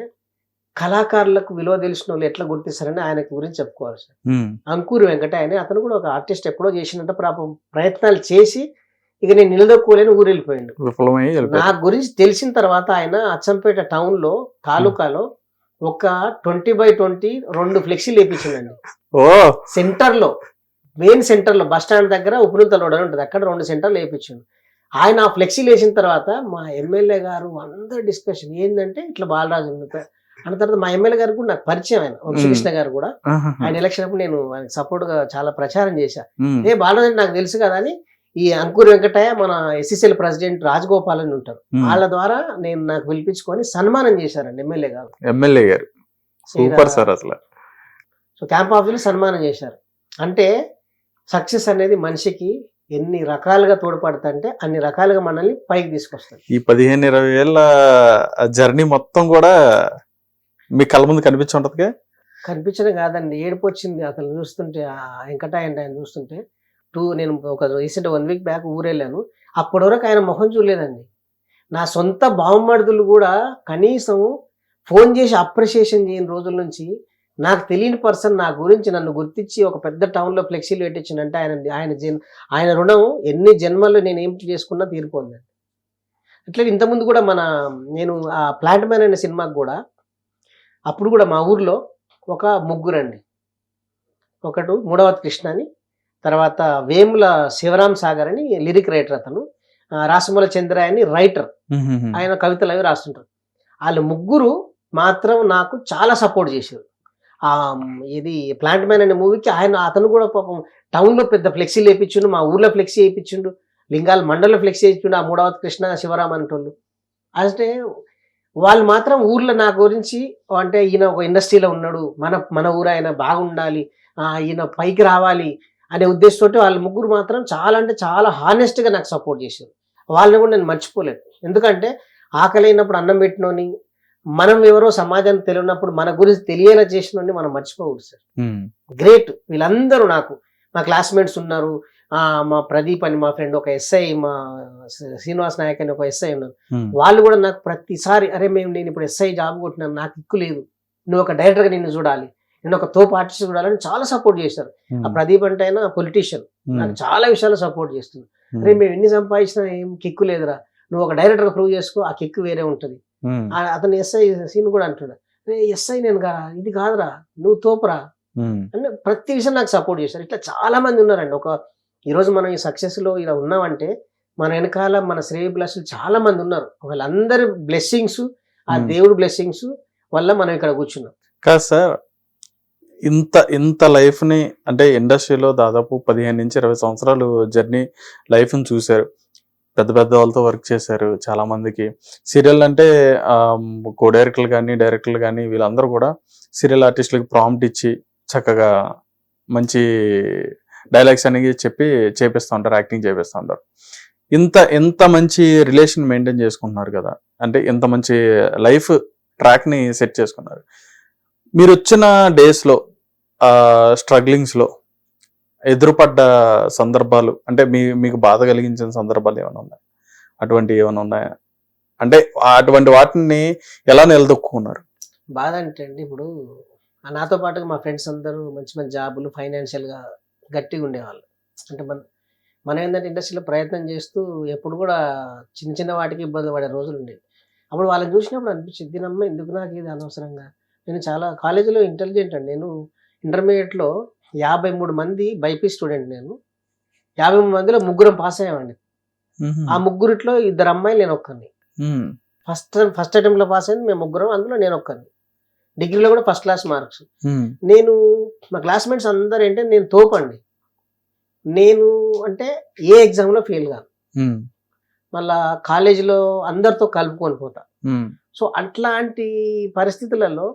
కళాకారులకు విలువ తెలిసిన వాళ్ళు ఎట్లా గుర్తిస్తారని ఆయన గురించి చెప్పుకోవాలి సార్. అంకూరి వెంకట ఆయన, అతను కూడా ఒక ఆర్టిస్ట్, ఎప్పుడో చేసినట్టు ప్రయత్నాలు చేసి ఇక నేను నిలదొక్కోలేని ఊరు వెళ్ళిపోయిండు. నా గురించి తెలిసిన తర్వాత ఆయన అచ్చంపేట టౌన్ లో తాలూకాలో ఒక 20x20 2 ఫ్లెక్సీలు వేయించిందండి. సెంటర్ లో, మెయిన్ సెంటర్ లో, బస్ స్టాండ్ దగ్గర ఉప్పునుంతల రోడ్ అని ఉంటుంది, అక్కడ 2 సెంటర్లు వేయించిండు. ఆయన ఆ ఫ్లెక్సీలు వేసిన తర్వాత మా ఎమ్మెల్యే గారు అందరు డిస్కషన్ ఏంటంటే ఇట్లా బాలరాజు అన్న తర్వాత మా ఎమ్మెల్యే గారు కూడా నాకు పరిచయం, ఆయన వంశకృష్ణ గారు కూడా. ఆయన ఎలక్షన్ అప్పుడు నేను ఆయనకు సపోర్ట్ గా చాలా ప్రచారం చేశా. బాలరాజు నాకు తెలుసు కదా అని ఈ అంకూరి వెంకటయ్య, మన SSL ప్రెసిడెంట్ రాజగోపాల్ అని ఉంటారు, వాళ్ళ ద్వారా నాకు పిలిపించుకొని సన్మానం చేశారండి ఎమ్మెల్యే గారు. సూపర్ సార్ అసలు. సో క్యాంప్ ఆఫీస్ లో సన్మానం చేశారు. అంటే సక్సెస్ అనేది మనిషికి ఎన్ని రకాలుగా తోడ్పడుతుంటే అన్ని రకాలుగా మనల్ని పైకి తీసుకొస్తుంది. ఈ 15-20 ఏళ్ళ జర్నీ మొత్తం కూడా మీ కళ్ళ ముందు కనిపించుంటది. కనిపించడం కాదండి, ఏడుపు వచ్చింది అతను చూస్తుంటే, ఆ వెంకటయ్య ఆయన చూస్తుంటే. నేను ఒక రీసెంట్ 1 వీక్ బ్యాక్ ఊరెళ్ళాను, అప్పటి వరకు ఆయన మొహం చూడలేదండి. నా సొంత బావమరుదులు కూడా కనీసం ఫోన్ చేసి అప్రిషియేషన్ చేయని రోజుల నుంచి నాకు తెలియని పర్సన్ నా గురించి నన్ను గుర్తించి ఒక పెద్ద టౌన్లో ఫ్లెక్సీలు పెట్టించిందంటే ఆయన రుణం ఎన్ని జన్మల్లో నేను ఏం చేసుకున్నా తీరిపోందండి. అట్లా ఇంతకుముందు కూడా నేను ఆ ప్లాంట్ మ్యాన్ అనే సినిమాకి కూడా అప్పుడు కూడా మా ఊర్లో ఒక ముగ్గురండి, ఒకడు మూడవతి కృష్ణ అని, తర్వాత వేముల శివరాం సాగర్ అని లిరిక్ రైటర్, అతను రాసమూల చంద్ర అని రైటర్, ఆయన కవితలు అవి రాస్తుంటారు. వాళ్ళు ముగ్గురు మాత్రం నాకు చాలా సపోర్ట్ చేశారు. ఇది ప్లాంట్ మ్యాన్ అనే మూవీకి అతను కూడా పాపం టౌన్లో పెద్ద ఫ్లెక్సీలు వేయించిండు, మా ఊర్లో ఫ్లెక్సీ వేయించిండు, లింగాల మండలంలో ఫ్లెక్సీ వేయించిండు ఆ మూడవతి కృష్ణ శివరాం అనేటోళ్ళు. అంటే వాళ్ళు మాత్రం ఊర్లో నా గురించి, అంటే ఈయన ఒక ఇండస్ట్రీలో ఉన్నాడు, మన ఊరు ఆయన బాగుండాలి, ఈయన పైకి రావాలి అనే ఉద్దేశంతో వాళ్ళ ముగ్గురు మాత్రం చాలా అంటే చాలా హానెస్ట్గా నాకు సపోర్ట్ చేశారు. వాళ్ళని కూడా నేను మర్చిపోలేదు. ఎందుకంటే ఆకలి అయినప్పుడు అన్నం పెట్టినోని, మనం ఎవరో సమాజానికి తెలియనప్పుడు మన గురించి తెలియేలా చేసినోని మనం మర్చిపోకూడదు సార్. గ్రేట్. వీళ్ళందరూ నాకు మా క్లాస్మేట్స్ ఉన్నారు, మా ప్రదీప్ అని మా ఫ్రెండ్, ఒక ఎస్ఐ, మా శ్రీనివాస్ నాయక్ అని ఒక ఎస్ఐ ఉన్నారు. వాళ్ళు కూడా నాకు ప్రతిసారి అరే నేను ఇప్పుడు ఎస్ఐ జాబ్ కొట్టినాను, నాకు ఇక్కు లేదు, నువ్వు ఒక డైరెక్టర్గా నిన్ను చూడాలి, నేను ఒక తోపు ఆర్టిస్ట్ చూడాలని చాలా సపోర్ట్ చేశారు. ఆ ప్రదీప్ అంటే ఆయన పొలిటీషియన్, నాకు చాలా విషయాలు సపోర్ట్ చేస్తుంది. అరే మేము ఎన్ని సంపాదించినా ఏం కిక్కు లేదురా, నువ్వు ఒక డైరెక్టర్గా ప్రూవ్ చేసుకో, ఆ కిక్కు వేరే ఉంటుంది. అతను ఎస్ఐ సీన్ కూడా అంటున్నాడు, రే ఎస్ఐ నేను ఇది కాదురా, నువ్వు తోపురా అంటే ప్రతి విషయం నాకు సపోర్ట్ చేశారు. ఇట్లా చాలా మంది ఉన్నారండి. ఈరోజు మనం ఈ సక్సెస్ లో ఇలా ఉన్నామంటే మన వెనకాల మన శ్రేయభిలాషులు చాలా మంది ఉన్నారు. వాళ్ళందరి బ్లెస్సింగ్స్, ఆ దేవుడు బ్లెస్సింగ్స్ వల్ల మనం ఇక్కడ కూర్చున్నాం. కాదు సార్, ఇంత లైఫ్ని అంటే ఇండస్ట్రీలో దాదాపు 15 నుంచి 20 సంవత్సరాలు జర్నీ లైఫ్ని చూశారు. పెద్ద పెద్ద వాళ్ళతో వర్క్ చేశారు చాలా మందికి. సీరియల్ అంటే కో డైరెక్టర్లు కానీ వీళ్ళందరూ కూడా సీరియల్ ఆర్టిస్టులకి ప్రాంప్ట్ ఇచ్చి చక్కగా మంచి డైలాగ్స్ అనేవి చెప్పి చేపిస్తూ ఉంటారు, యాక్టింగ్ చేపిస్తూ ఉంటారు. ఇంత మంచి రిలేషన్ మెయింటైన్ చేసుకుంటున్నారు కదా, అంటే ఇంత మంచి లైఫ్ ట్రాక్ని సెట్ చేసుకున్నారు. మీరు వచ్చిన డేస్లో స్ట్రగ్లింగ్స్లో ఎదురుపడ్డ సందర్భాలు, అంటే మీకు బాధ కలిగించిన సందర్భాలు ఏమైనా ఉన్నాయి? అటువంటి ఏమైనా ఉన్నాయా? అంటే అటువంటి వాటిని ఎలా నిలదొక్కున్నారు? బాధ అంటే అండి, ఇప్పుడు నాతో పాటుగా మా ఫ్రెండ్స్ అందరూ మంచి మంచి జాబులు, ఫైనాన్షియల్గా గట్టిగా ఉండేవాళ్ళు. అంటే మనం ఏంటంటే ఇండస్ట్రీలో ప్రయత్నం చేస్తూ ఎప్పుడు కూడా చిన్న చిన్న వాటికి ఇబ్బంది పడే రోజులు ఉండేవి. అప్పుడు వాళ్ళని చూసినప్పుడు అనిపించింది, దీనమ్మ ఎందుకు నాకు ఇది అనవసరంగా. నేను చాలా కాలేజీలో ఇంటెలిజెంట్ అండి. నేను ఇంటర్మీడియట్లో 53 మంది బైపీసీ స్టూడెంట్. నేను 53 మందిలో ముగ్గురం పాస్ అయ్యామండి. ఆ ముగ్గురిట్లో 2 అమ్మాయిలు, నేను ఒక్కరిని. ఫస్ట్ అటెంప్ట్లో పాస్ అయింది మేము ముగ్గురం, అందులో నేను ఒక్కరిని. డిగ్రీలో కూడా ఫస్ట్ క్లాస్ మార్క్స్. నేను మా క్లాస్మేట్స్ అందరూ అంటే నేను తోపండి. నేను అంటే ఏ ఎగ్జామ్లో ఫెయిల్ కాను. మళ్ళా కాలేజీలో అందరితో కలుపుకొని పోతా. సో అట్లాంటి పరిస్థితులలో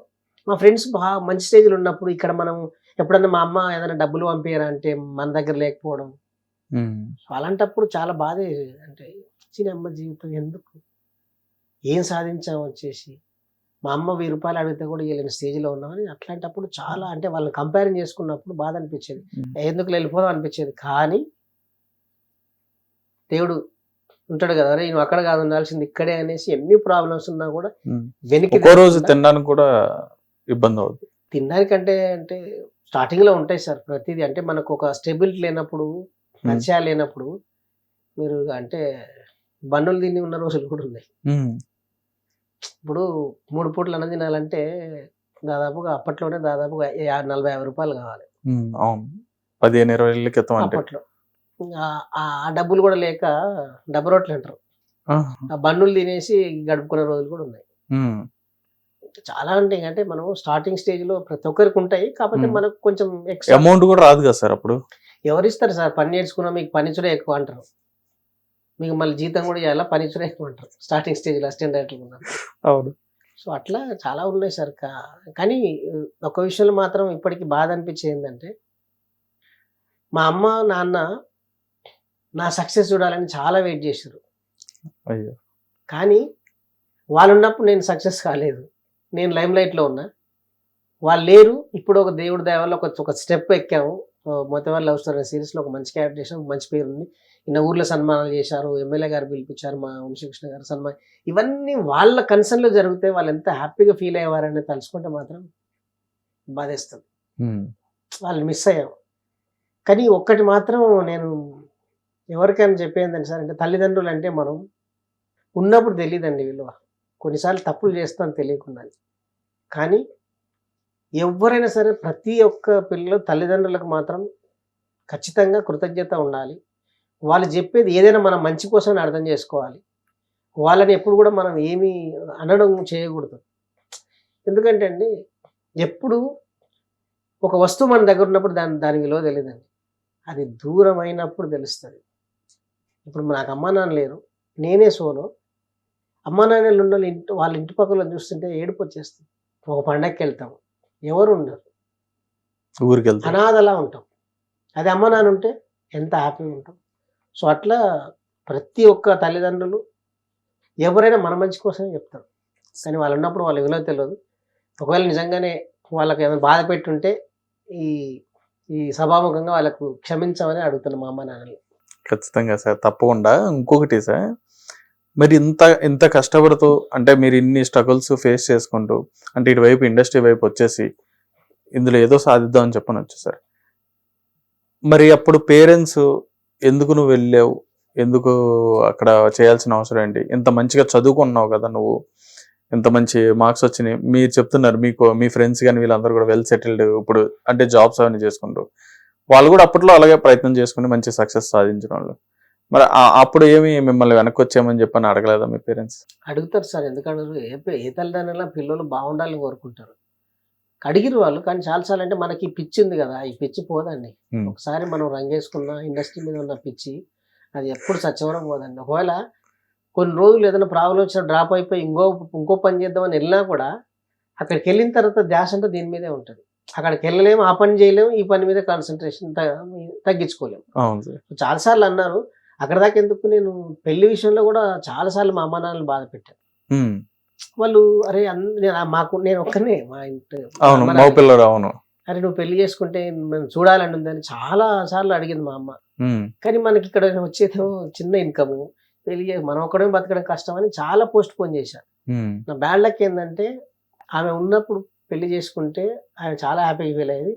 మా ఫ్రెండ్స్ బాగా మంచి స్టేజ్లో ఉన్నప్పుడు, ఇక్కడ మనం ఎప్పుడన్నా మా అమ్మ ఏదైనా డబ్బులు పంపించారా అంటే మన దగ్గర లేకపోవడం, సో అలాంటప్పుడు చాలా బాధ. అంటే చిన్న అమ్మ జీవితం ఎందుకు, ఏం సాధించాం వచ్చేసి, మా అమ్మ 1000 రూపాయలు అడిగితే కూడా వీళ్ళని స్టేజ్లో ఉన్నామని. అట్లాంటప్పుడు చాలా, అంటే వాళ్ళని కంపేరింగ్ చేసుకున్నప్పుడు బాధ అనిపించేది, ఎందుకు వెళ్ళిపోదాం అనిపించేది. కానీ దేవుడు ఉంటాడు కదా, అరే నువ్వు అక్కడ కాదు ఉండాల్సింది ఇక్కడే అనేసి, ఎన్ని ప్రాబ్లమ్స్ ఉన్నా కూడా వెనక్కి రోజు తినడానికి కూడా ఇబ్బంది అవుతుంది. తినడానికంటే అంటే స్టార్టింగ్లో ఉంటాయి సార్ ప్రతిదీ. అంటే మనకు ఒక స్టెబిలిటీ లేనప్పుడు, పరిచయాలు లేనప్పుడు, మీరు అంటే బండులు తిని ఉన్న రోజులు కూడా ఉన్నాయి. ఇప్పుడు 3 పూటలు అన్నం తినాలంటే దాదాపుగా అప్పట్లోనే దాదాపుగా 40-50 రూపాయలు కావాలి. అవును, 15-20 క్రితం అంటే అప్పట్లో ఆ డబ్బులు కూడా లేక డబ్బు రొట్టెలు అంటారు, ఆ బండులు తినేసి గడుపుకునే రోజులు కూడా ఉన్నాయి. చాలా అంటే మనం స్టార్టింగ్ స్టేజ్ లో ప్రతి ఒక్కరికి ఉంటాయి, కాకపోతే మనకు కొంచెం ఎక్స్ట్రా అమౌంట్ కూడా రాదు కదా సార్ అప్పుడు. ఎవరిస్తారు సార్, పని నేర్చుకున్నా మీకు పనిచుడే ఎక్కువ అంటారు, మీకు మళ్ళీ జీతం కూడా ఇవ్వాలా, పనిచుడే ఎక్కువ అంటారు స్టార్టింగ్ స్టేజ్ లో అసిస్టెంట్ డైరెక్టర్ ఉన్నారు. అవును. సో అట్లా చాలా ఉన్నాయి సార్. కానీ ఒక విషయంలో మాత్రం ఇప్పటికీ బాధ అనిపించేది ఏంటంటే, మా అమ్మ నాన్న నా సక్సెస్ చూడాలని చాలా వెయిట్ చేశారు. అయ్యో. కానీ వాళ్ళు ఉన్నప్పుడు నేను సక్సెస్ కాలేదు, నేను లైమ్ లైట్లో ఉన్నా, వాళ్ళు లేరు. ఇప్పుడు ఒక దేవుడి దయ వల్ల ఒక స్టెప్ ఎక్కాము. మొత్తం వాళ్ళ లవ్ స్టోరీ సిరీస్లో ఒక మంచి క్యారెక్టర్ చేసాం, మంచి పేరు ఉంది. ఇన్న ఊర్లో సన్మానాలు చేశారు, ఎమ్మెల్యే గారు పిలిపించారు, మా వంశీకృష్ణ గారు సన్మానం. ఇవన్నీ వాళ్ళ కన్సర్న్లో జరిగితే వాళ్ళు ఎంత హ్యాపీగా ఫీల్ అయ్యేవారని తలుచుకుంటే మాత్రం బాధేస్తుంది. వాళ్ళు మిస్ అయ్యాం. కానీ ఒక్కటి మాత్రం నేను ఎవరికైనా చెప్పేందండి సార్, అంటే తల్లిదండ్రులు అంటే మనం ఉన్నప్పుడు తెలియదండి విలువ, కొన్నిసార్లు తప్పులు చేస్తాం తెలియకుండా. కానీ ఎవరైనా సరే ప్రతి ఒక్క పిల్లలు తల్లిదండ్రులకు మాత్రం ఖచ్చితంగా కృతజ్ఞత ఉండాలి. వాళ్ళు చెప్పేది ఏదైనా మనం మంచి కోసమని అర్థం చేసుకోవాలి. వాళ్ళని ఎప్పుడు కూడా మనం ఏమీ అనడం చేయకూడదు. ఎందుకంటే అండి, ఎప్పుడు ఒక వస్తువు మన దగ్గర ఉన్నప్పుడు దాని విలువ తెలియదండి, అది దూరం అయినప్పుడు తెలుస్తుంది. ఇప్పుడు నాకు అమ్మా నాన్న లేరు, నేనే సోలో. అమ్మా నాన్నలు ఉన్న వాళ్ళ ఇంటి పక్కన చూస్తుంటే ఏడుపు వచ్చేస్తుంది. ఒక పండగకి వెళ్తాం, ఎవరు ఉండరు, ఊరికి వెళ్తాం, అనాథలా ఉంటాం. అది అమ్మ నాన్న ఉంటే ఎంత హ్యాపీగా ఉంటాం. సో అట్లా ప్రతి ఒక్క తల్లిదండ్రులు ఎవరైనా మన మంచి కోసమే చెప్తారు, కానీ వాళ్ళు ఉన్నప్పుడు వాళ్ళ విలువ తెలియదు. ఒకవేళ నిజంగానే వాళ్ళకి ఏమైనా బాధ పెట్టుంటే ఈ సభాముఖంగా వాళ్ళకు క్షమించమని అడుగుతున్నాం మా అమ్మ నాన్నలు. ఖచ్చితంగా సార్, తప్పకుండా. ఇంకొకటి సార్, మరి ఇంత కష్టపడుతూ, అంటే మీరు ఇన్ని స్ట్రగుల్స్ ఫేస్ చేసుకుంటూ, అంటే ఇటువైపు ఇండస్ట్రీ వైపు వచ్చేసి ఇందులో ఏదో సాధిద్దాం అని చెప్పనొచ్చు సార్. మరి అప్పుడు పేరెంట్స్ ఎందుకు నువ్వు వెళ్ళావు, ఎందుకు అక్కడ చేయాల్సిన అవసరం ఏంటి, ఇంత మంచిగా చదువుకున్నావు కదా నువ్వు, ఇంత మంచి మార్క్స్ వచ్చినాయి, మీరు చెప్తున్నారు మీ ఫ్రెండ్స్ కానీ వీళ్ళందరూ కూడా వెల్ సెటిల్డ్, ఇప్పుడు అంటే జాబ్స్ అవన్నీ చేసుకుంటూ, వాళ్ళు కూడా అప్పట్లో అలాగే ప్రయత్నం చేసుకుని మంచి సక్సెస్ సాధించిన వాళ్ళు. మరి అప్పుడు ఏమి మిమ్మల్ని వెనక్కి వచ్చామని చెప్పని అడగలేదా మీ పేరెంట్స్? అడుగుతారు సార్, ఎందుకంటే ఏ తల్లిదండ్రుల పిల్లలు బాగుండాలని కోరుకుంటారు. అడిగిరు వాళ్ళు, కానీ చాలాసార్లు అంటే మనకి పిచ్చి ఉంది కదా, ఈ పిచ్చి పోదండి. ఒకసారి మనం రంగేసుకున్న ఇండస్ట్రీ మీద ఉన్న పిచ్చి అది ఎప్పుడు సత్యవరం పోదండి. ఒకవేళ కొన్ని రోజులు ఏదైనా ప్రాబ్లం వచ్చినా డ్రాప్ అయిపోయి ఇంకో పని చేద్దామని వెళ్ళినా కూడా అక్కడికి వెళ్ళిన తర్వాత ధ్యాస అంతా దీని మీదే ఉంటుంది. అక్కడికి వెళ్ళలేము, ఆ పని చేయలేము, ఈ పని మీద కాన్సన్ట్రేషన్ తగ్గించుకోలేము. అవును సార్. చాలాసార్లు అన్నారు. అక్కడ దాకా ఎందుకు, నేను పెళ్లి విషయంలో కూడా చాలాసార్లు మా అమ్మ నాన్నలు బాధ పెట్టాను. వాళ్ళు అరే నేను ఒక్కనే మా ఇంటి అవును, అమ్మ మగ నాన్నకి, పిల్లడు. అవును. అరే నువ్వు పెళ్లి చేసుకుంటే మనం చూడాలని ఉందని చాలా సార్లు అడిగింది మా అమ్మ. కానీ మనకి ఇక్కడ వచ్చేదేమో చిన్న ఇన్కమ్, మనం ఒక్కడే బతకడం కష్టం అని చాలా పోస్ట్ పోన్ చేశాను. నా బ్యాడ్ లక్ ఏంటంటే ఆమె ఉన్నప్పుడు పెళ్లి చేసుకుంటే ఆమె చాలా హ్యాపీగా ఫీల్ అయ్యేది.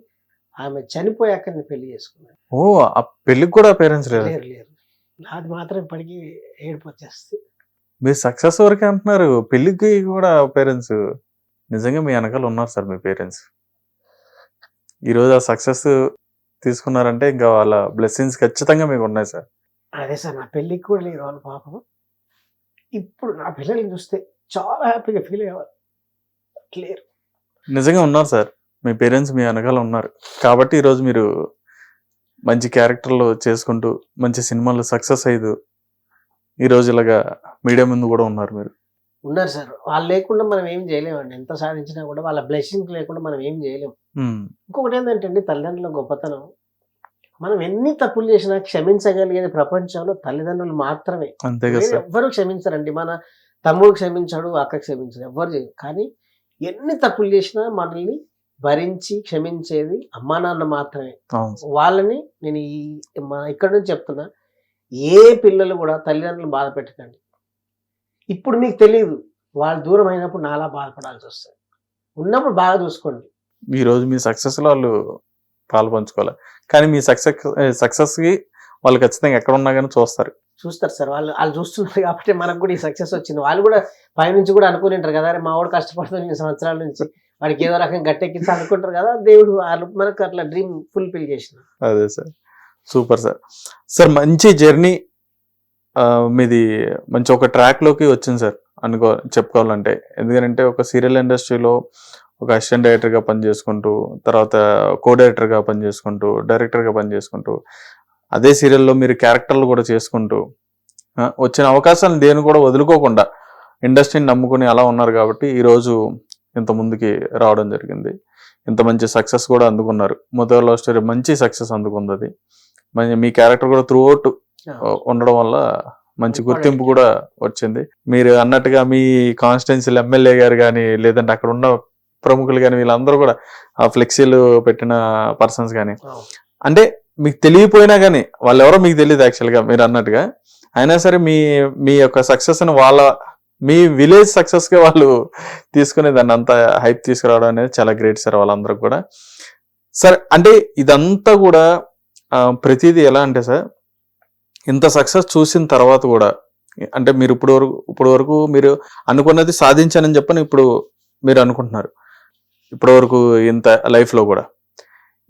ఆమె చనిపోయాక నేను పెళ్లి చేసుకున్నాను. ఓ, ఆ పెళ్లికి కూడా పేరెంట్స్ లేరు? లేరు. నాది మాత్రం ఇప్పటికీ ఏడుపు వచ్చేస్తుంది. మీరు సక్సెస్ వరకే అంటున్నారు, పెళ్లికి కూడా పేరెంట్స్? నిజంగా మీ వెనకాల ఉన్నారు సార్ మీ పేరెంట్స్. ఈరోజు ఆ సక్సెస్ తీసుకున్నారంటే ఇంకా వాళ్ళ బ్లెస్సింగ్స్ ఖచ్చితంగా మీకు ఉన్నాయి సార్. అదే సార్, నా పెళ్ళికి కూడా లేరు వాళ్ళు పాపం. ఇప్పుడు నా పిల్లల్ని చూస్తే చాలా హ్యాపీగా ఫీల్ అయ్యేవారు. లేరు. నిజంగా ఉన్నారు సార్, మీ పేరెంట్స్ మీ వెనకాల ఉన్నారు కాబట్టి ఈరోజు మీరు మంచి క్యారెక్టర్లు చేసుకుంటూ మంచి సినిమాలు సక్సెస్ అయ్యి ఈరోజు ఇలాగా మీడియా ముందు కూడా ఉన్నారు మీరు. ఉన్నారు సార్. వాళ్ళు లేకుండా మనం ఏం చేయలేమండి. ఎంత సాధించినా కూడా వాళ్ళ బ్లెస్సింగ్స్ లేకుండా మనం ఏం చేయలేము. ఇంకొకటి ఏంటంటే అండి, తల్లిదండ్రుల గొప్పతనం, మనం ఎన్ని తప్పులు చేసినా క్షమించగలిగేది ప్రపంచంలో తల్లిదండ్రులు మాత్రమే. అంతే కదా సార్. ఎవ్వరు క్షమించరండి. మన తమ్ముడు క్షమించాడు, అక్క క్షమించడు, ఎవ్వరు చేయరు. కానీ ఎన్ని తప్పులు చేసినా మనల్ని భరించి క్షమించేది అమ్మా నాన్న మాత్రమే. వాళ్ళని నేను ఇక్కడ నుంచి చెప్తున్నా, ఏ పిల్లలు కూడా తల్లిదండ్రులు బాధ పెట్టకండి. ఇప్పుడు మీకు తెలియదు, వాళ్ళు దూరం అయినప్పుడు నాలా బాధపడాల్సి వస్తుంది. ఉన్నప్పుడు బాగా చూసుకోండి. ఈ రోజు మీ సక్సెస్ లో వాళ్ళు పాలు పంచుకోవాలి, కానీ మీ సక్సెస్ కి వాళ్ళు ఖచ్చితంగా ఎక్కడ ఉన్నా కానీ చూస్తారు సార్. వాళ్ళు చూస్తున్నారు కాబట్టి మనకు కూడా ఈ సక్సెస్ వచ్చింది. వాళ్ళు కూడా పైనుంచి కూడా అనుకుని ఉంటారు కదా, మా వాడు కష్టపడుతుంది 2 సంవత్సరాల నుంచి, వాడికి ఏదో రకంగా గట్టెక్కించి అనుకుంటారు కదా, దేవుడు మనకు అట్లా డ్రీమ్ ఫుల్ఫిల్ చేసిన. అదే సార్, సూపర్ సార్. సార్ మంచి జర్నీ మీది, మంచి ఒక ట్రాక్ లోకి వచ్చింది సార్ చెప్పుకోవాలంటే. ఎందుకంటే ఒక సీరియల్ ఇండస్ట్రీలో ఒక అసిస్టెంట్ డైరెక్టర్గా పనిచేసుకుంటూ, తర్వాత కో డైరెక్టర్గా పనిచేసుకుంటూ, డైరెక్టర్గా పనిచేసుకుంటూ, అదే సీరియల్లో మీరు క్యారెక్టర్లు కూడా చేసుకుంటూ, వచ్చిన అవకాశాలను దేని కూడా వదులుకోకుండా ఇండస్ట్రీని నమ్ముకుని అలా ఉన్నారు కాబట్టి ఈరోజు ఇంత ముందుకి రావడం జరిగింది. ఇంత మంచి సక్సెస్ కూడా అందుకున్నారు. మొదటి లవ్ స్టోరీ మంచి సక్సెస్ అందుకుంది. అది మీ క్యారెక్టర్ కూడా త్రూ అవుట్ ఉండడం వల్ల మంచి గుర్తింపు కూడా వచ్చింది. మీరు అన్నట్టుగా మీ కాన్స్టిట్యున్సీలో ఎమ్మెల్యే గారు కానీ, లేదంటే అక్కడ ఉన్న ప్రముఖులు కానీ, వీళ్ళందరూ కూడా ఆ ఫ్లెక్సీలు పెట్టిన పర్సన్స్ కానీ, అంటే మీకు తెలియపోయినా కానీ, వాళ్ళు ఎవరో మీకు తెలియదు యాక్చువల్గా మీరు అన్నట్టుగా, అయినా సరే మీ యొక్క సక్సెస్ ని మీ విలేజ్ సక్సెస్ గా వాళ్ళు తీసుకునే దాన్ని అంత హైప్ తీసుకురావడం అనేది చాలా గ్రేట్ సార్ వాళ్ళందరూ కూడా. సార్ అంటే ఇదంతా కూడా ప్రతిదీ ఎలా అంటే సార్, ఇంత సక్సెస్ చూసిన తర్వాత కూడా, అంటే మీరు ఇప్పుడు వరకు మీరు అనుకున్నది సాధించానని చెప్పని ఇప్పుడు మీరు అనుకుంటున్నారు. ఇప్పటి వరకు ఇంత లైఫ్లో కూడా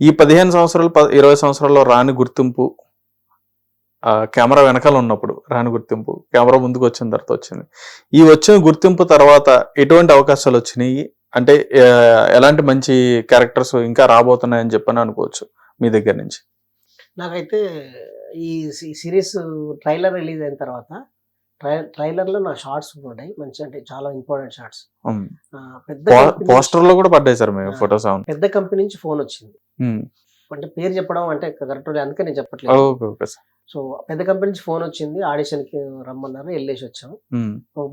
ఈ 15 సంవత్సరాలు 20 సంవత్సరాల్లో రాని గుర్తింపు, కెమెరా వెనకాల ఉన్నప్పుడు రాని గుర్తింపు కెమెరా ముందుకు వచ్చిన తర్వాత వచ్చింది. ఈ వచ్చిన గుర్తింపు తర్వాత ఎటువంటి అవకాశాలు వచ్చినాయి, అంటే ఎలాంటి మంచి క్యారెక్టర్స్ ఇంకా రాబోతున్నాయని చెప్పని అనుకోవచ్చు మీ దగ్గర నుంచి? నాకైతే ఈ సిరీస్ ట్రైలర్ రిలీజ్ అయిన తర్వాత ట్రైలర్ లో నా షార్ట్స్ ఉన్నాయి మంచి, అంటే చాలా ఇంపార్టెంట్ షార్ట్స్. పోస్టర్ లో కూడా పడ్డాయి సార్ మేము ఫోటోస్. పెద్ద కంపెనీ నుంచి ఫోన్ వచ్చింది, అంటే పేరు చెప్పడం అంటే కరెక్ట్, అందుకే నేను చెప్పట్లేదు. సో పెద్ద కంపెనీ నుంచి ఫోన్ వచ్చింది, ఆడిషన్ కి రమ్మన్నారు, వెళ్ళేసి వచ్చాము.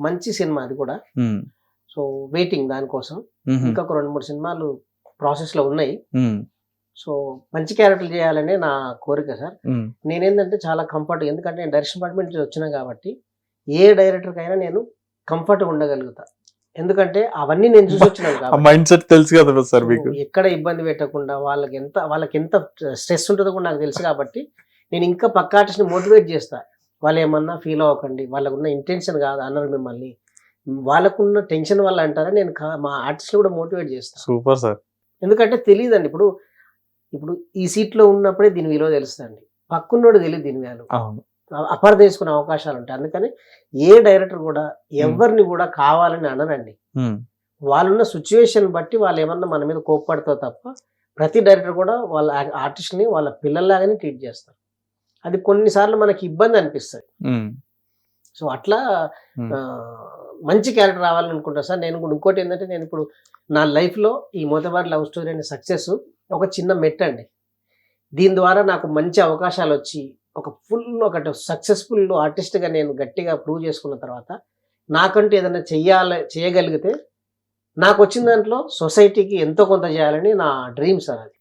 మంచి సినిమా అది కూడా. సో వెయిటింగ్ దానికోసం. ఇంకా ఒక 2-3 సినిమాలు ప్రాసెస్ లో ఉన్నాయి. సో మంచి క్యారెక్టర్లు చేయాలనే నా కోరిక సార్. నేనేంటంటే చాలా కంఫర్ట్, ఎందుకంటే నేను డైరెక్షన్ డిపార్ట్మెంట్ నుంచి వచ్చినా కాబట్టి ఏ డైరెక్టర్కి అయినా నేను కంఫర్ట్గా ఉండగలుగుతా. ఎందుకంటే అవన్నీ నేను చూసి వచ్చినాను, మైండ్ సెట్ తెలుసు కదా సార్ మీకు. ఎక్కడ ఇబ్బంది పెట్టకుండా వాళ్ళకి ఎంత స్ట్రెస్ ఉంటుందో కూడా నాకు తెలుసు కాబట్టి నేను ఇంకా పక్క ఆర్టిస్ట్ని మోటివేట్ చేస్తా. వాళ్ళు ఏమన్నా ఫీల్ అవ్వకండి, వాళ్ళకున్న ఇంటెన్షన్ కాదు అన్నారు మిమ్మల్ని, వాళ్ళకున్న టెన్షన్ వల్ల అంటారా, నేను మా ఆర్టిస్ట్ని కూడా మోటివేట్ చేస్తాను. Super sir. ఎందుకంటే తెలియదండి, ఇప్పుడు ఈ సీట్లో ఉన్నప్పుడే దీని విలువ తెలుస్తుంది, పక్కున్నోడు తెలియదు దీని విలువ, అపార్థం చేసుకునే అవకాశాలు ఉంటాయి. అందుకని ఏ డైరెక్టర్ కూడా ఎవరిని కూడా కావాలని అనరండి, వాళ్ళున్న సిచ్యువేషన్ బట్టి వాళ్ళు ఏమన్నా మన మీద కోప్పడతారు తప్ప ప్రతి డైరెక్టర్ కూడా వాళ్ళ ఆర్టిస్ట్ని వాళ్ళ పిల్లల్లాగానే ట్రీట్ చేస్తారు. అది కొన్నిసార్లు మనకి ఇబ్బంది అనిపిస్తుంది. సో అట్లా మంచి క్యారెక్టర్ రావాలనుకుంటా సార్. నేను కూడా ఇంకోటి ఏంటంటే, నేను ఇప్పుడు నా లైఫ్లో ఈ మోతబారి లవ్ స్టోరీ అనే సక్సెస్ ఒక చిన్న మెట్ అండి. దీని ద్వారా నాకు మంచి అవకాశాలు వచ్చి ఒకటి సక్సెస్ఫుల్ ఆర్టిస్ట్గా నేను గట్టిగా ప్రూవ్ చేసుకున్న తర్వాత నాకంటూ ఏదైనా చేయగలిగితే నాకు వచ్చిన దాంట్లో సొసైటీకి ఎంతో కొంత చేయాలని నా డ్రీమ్ సార్ అది.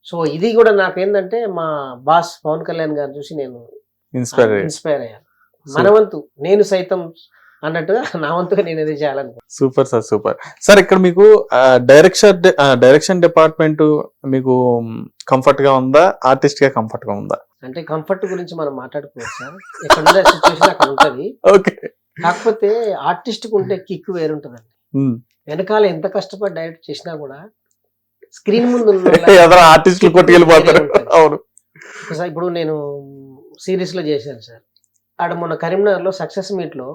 సో ఇది కూడా నాకేందంటే మా బాస్ పవన్ కళ్యాణ్ గారు చూసి నేను ఇన్స్పైర్ అయ్యాను. మన వంతు నేను సైతం అన్నట్టుగా నా వంతుగా నేను ఏది చేయాలనుకో. Super sir, super sir. ఇక్కడ మీకు డైరెక్షన్ డిపార్ట్మెంట్ మీకు కంఫర్ట్ గా ఉందా, ఆర్టిస్ట్ గా కంఫర్ట్ గా ఉందా? అంటే కంఫర్ట్ గురించి మనం మాట్లాడుకోవచ్చు సార్. ఎక్కడ సిచ్యువేషన్ అక్కడ ఉంటది. కాకపోతే ఆర్టిస్ట్ కు ఉంటే కిక్ వేరుంటదండి. వెనకాల ఎంత కష్టపడి డైరెక్ట్ చేసినా కూడా స్క్రీన్ ముందు ఆర్టిస్టులు కొట్టుకెళ్ళిపోతారు. అవును. ఇప్పుడు నేను సిరీస్ లో చేశాను సార్. ఆడ మొన్న కరీంనగర్ లో సక్సెస్ మీట్ లో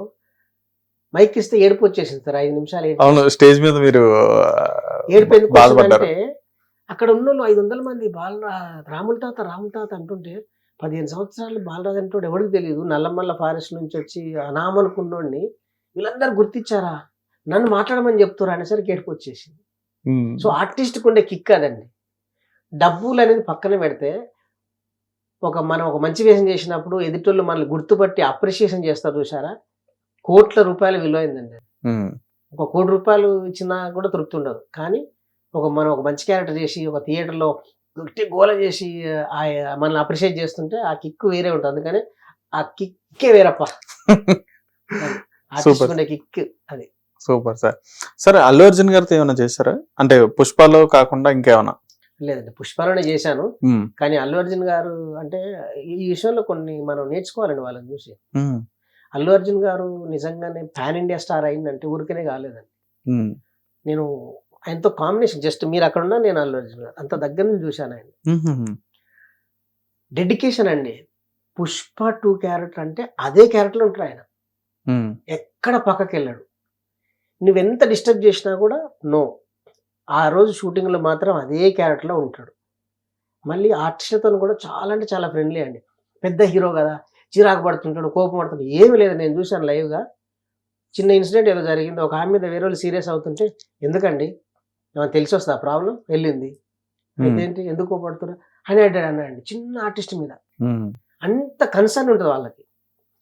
మైక్ ఇస్తే ఏడుపు వచ్చేసింది సార్. 5 నిమిషాలు స్టేజ్ మీద మీరు ఏడుపు ఎందుకు అంటే అక్కడ ఉన్న 500 మంది రాముల తాత అంటుంటే 15 సంవత్సరాలు బాలరాజు అంటూ ఎవరికి తెలియదు. నల్లమల్ల ఫారెస్ట్ నుంచి వచ్చి అనామనుకున్నోడిని వీళ్ళందరూ గుర్తించారా, నన్ను మాట్లాడమని చెప్తారా అనేసరికి ఏడుపు వచ్చేసింది. సో ఆర్టిస్ట్కి ఉండే కిక్ అదండి. డబ్బులు అనేది పక్కన పెడితే మనం ఒక మంచి వేషం చేసినప్పుడు ఎదుటోళ్ళు మనల్ని గుర్తుపట్టి అప్రిషియేషన్ చేస్తారు చూసారా, కోట్ల రూపాయల విలువైందండి. 1 కోటి రూపాయలు ఇచ్చినా కూడా తృప్తి ఉండదు. కానీ మనం ఒక మంచి క్యారెక్టర్ చేసి ఒక థియేటర్లో గట్టి గోల చేసి మనల్ని అప్రిషియేట్ చేస్తుంటే ఆ కిక్ వేరే ఉంటుంది. అందుకని ఆ కిక్కే వేరప్ప. కిక్ అది. Super sir. సరే, అల్లు అర్జున్ గారితో ఏమైనా చేశారా? అంటే పుష్పలో కాకుండా ఇంకేమన్నా? లేదండి, పుష్పలోనే చేశాను. కానీ అల్లు అర్జున్ గారు అంటే ఈ విషయంలో కొన్ని మనం నేర్చుకోవాలండి వాళ్ళని చూసి. అల్లు అర్జున్ గారు నిజంగానే పాన్ ఇండియా స్టార్ అయిందంటే ఊరికనే కాలేదండి. నేను ఆయనతో కాంబినేషన్ జస్ట్ మీరు అక్కడ ఉన్నా, నేను అల్లు అర్జున్ గారు అంత దగ్గర నుంచి చూశాను ఆయన. డెడికేషన్ అండి. పుష్ప 2 క్యారెక్టర్ అంటే అదే క్యారెక్టర్ ఉంటాడు ఆయన. ఎక్కడ పక్కకి వెళ్ళాడు. నువ్వెంత డిస్టర్బ్ చేసినా కూడా నో. ఆ రోజు షూటింగ్లో మాత్రం అదే క్యారెక్టర్లో ఉంటాడు. మళ్ళీ ఆర్టిస్ట్లతో కూడా చాలా అంటే చాలా ఫ్రెండ్లీ అండి. పెద్ద హీరో కదా, చిరాకు పడుతుంటాడు, కోపం పడుతుంటాడు. ఏమి లేదు, నేను చూశాను లైవ్గా. చిన్న ఇన్సిడెంట్ ఏదో జరిగింది, ఒక ఆమె మీద వేరే వాళ్ళు సీరియస్ అవుతుంటే, ఎందుకండి ఏమైనా తెలిసి వస్తా ప్రాబ్లం వెళ్ళింది అదేంటి ఎందుకు కోపడుతున్నా అని అన్నాడండి. చిన్న ఆర్టిస్ట్ మీద అంత కన్సర్న్ ఉంటుంది వాళ్ళకి.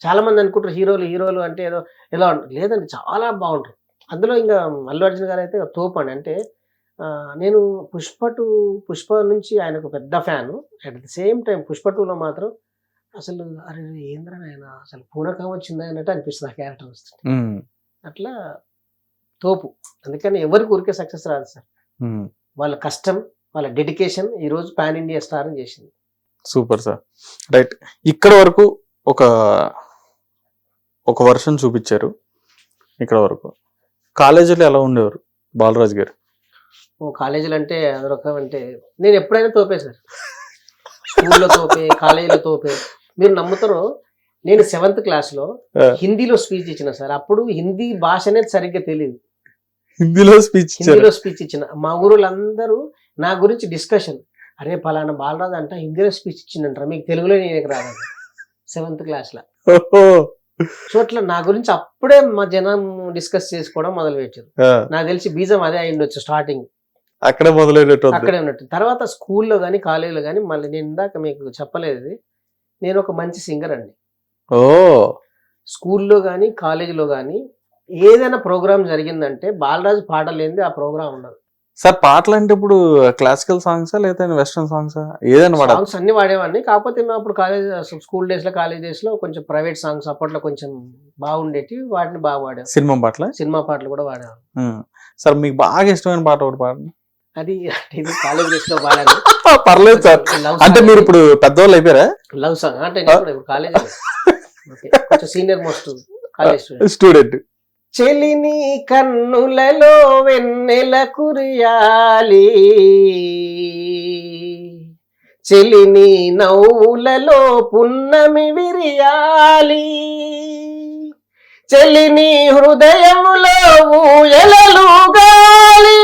చాలా మంది అనుకుంటారు హీరోలు అంటే ఏదో ఎలా ఉంటుంది. లేదండి, చాలా బాగుంటారు. అందులో ఇంకా అల్లు అర్జున్ గారు అయితే తోపండి. అంటే నేను పుష్ప నుంచి ఆయనకు పెద్ద fan. At the same time Pushpa 2లో మాత్రం అసలు అరే ఏంద్రా ఆయన అసలు పూనకం వచ్చిందా అన్నట్టు అనిపిస్తుంది ఆ క్యారెక్టర్ వస్తుంది. అట్లా తోపు. అందుకని ఎవరికి ఊరికే సక్సెస్ రాదు సార్. వాళ్ళ కష్టం, వాళ్ళ డెడికేషన్ ఈరోజు పాన్ ఇండియా స్టార్ చేసింది. Super sir. రైట్, ఇక్కడ వరకు ఒక వర్షన్ చూపించారు. ఇక్కడ వరకు కాలేజీలో ఎలా ఉండేవారు బాలరాజు గారు? కాలేజీలు అంటే అదొక అంటే నేను ఎప్పుడైనా తోపే సార్. స్కూల్లో తోపే, కాలేజీలో తోపే. మీరు నమ్ముతారో, నేను 7th క్లాస్లో హిందీలో స్పీచ్ ఇచ్చిన సార్. అప్పుడు హిందీ భాష అనేది సరిగ్గా తెలియదు. హిందీలో స్పీచ్ ఇచ్చిన మా ఊరులందరూ నా గురించి డిస్కషన్, అరే పలానా బాలరాజు అంట హిందీలో స్పీచ్ ఇచ్చిందంటారా, మీకు తెలుగులో నేను రాదండి 7th క్లాస్లో. సో అట్లా నా గురించి అప్పుడే మా జనం డిస్కస్ చేసుకోవడం మొదలు పెట్టారు. నాకు తెలిసి బీజం అదే అయిండొచ్చు స్టార్టింగ్. అక్కడే ఉన్నట్టు. తర్వాత స్కూల్లో కానీ కాలేజీలో కానీ మళ్ళీ నేను ఇందాక మీకు చెప్పలేదు, నేను ఒక మంచి సింగర్ అండి. స్కూల్లో కానీ కాలేజీలో కానీ ఏదైనా ప్రోగ్రామ్ జరిగిందంటే బాలరాజు పాట లేనిది ఆ ప్రోగ్రామ్ ఉండదు సార్. పాటలు అంటే ఇప్పుడు క్లాసికల్ సాంగ్సా లేదా వెస్టర్న్ సాంగ్సా? ఏదైనా సాంగ్స్ అన్ని వాడేవాడిని. కాకపోతే మేము అప్పుడు స్కూల్ డేస్ లో కాలేజ్ డేస్ లో కొంచెం ప్రైవేట్ సాంగ్స్ అప్పట్లో కొంచెం బాగుండేవి, వాటిని బాగా వాడాము. సినిమా పాటలు కూడా వాడాము. సార్ మీకు బాగా ఇష్టమైన పాట ఒకటి పాడండి. అది కాలేజ్ డేస్ లో పాడాను. పర్లేదు సార్. అంటే మీరు ఇప్పుడు పెద్దవాళ్ళు అయిపోయారా? లవ్ సాంగ్ అంటే కాలేజ్ కొంచెం సీనియర్ మోస్ట్ కాలేజ్ స్టూడెంట్. చెలిని కన్నులలో వెన్నెల కురియాలి, చెలిని నవ్వులలో పున్నమి విరియాలి, చెలిని హృదయములో ఊయలలుగాలి,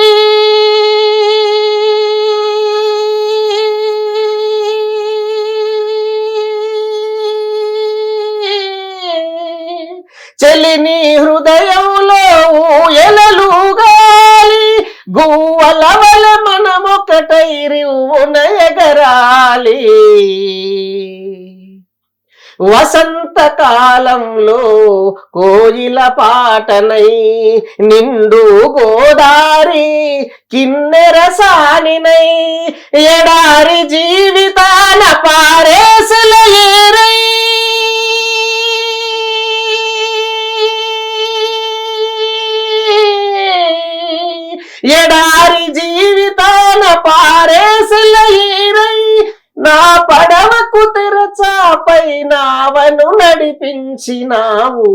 వసంత కాలంలో కోయిల పాటనై నిండు గోదారి కిన్నెర సానినై ఎడారి జీవితాల పారేసల ఏరై ఎడారి జీవితాల పారేసల ఏరై నా పడవకు తెరచాపై నావను నడిపించినావు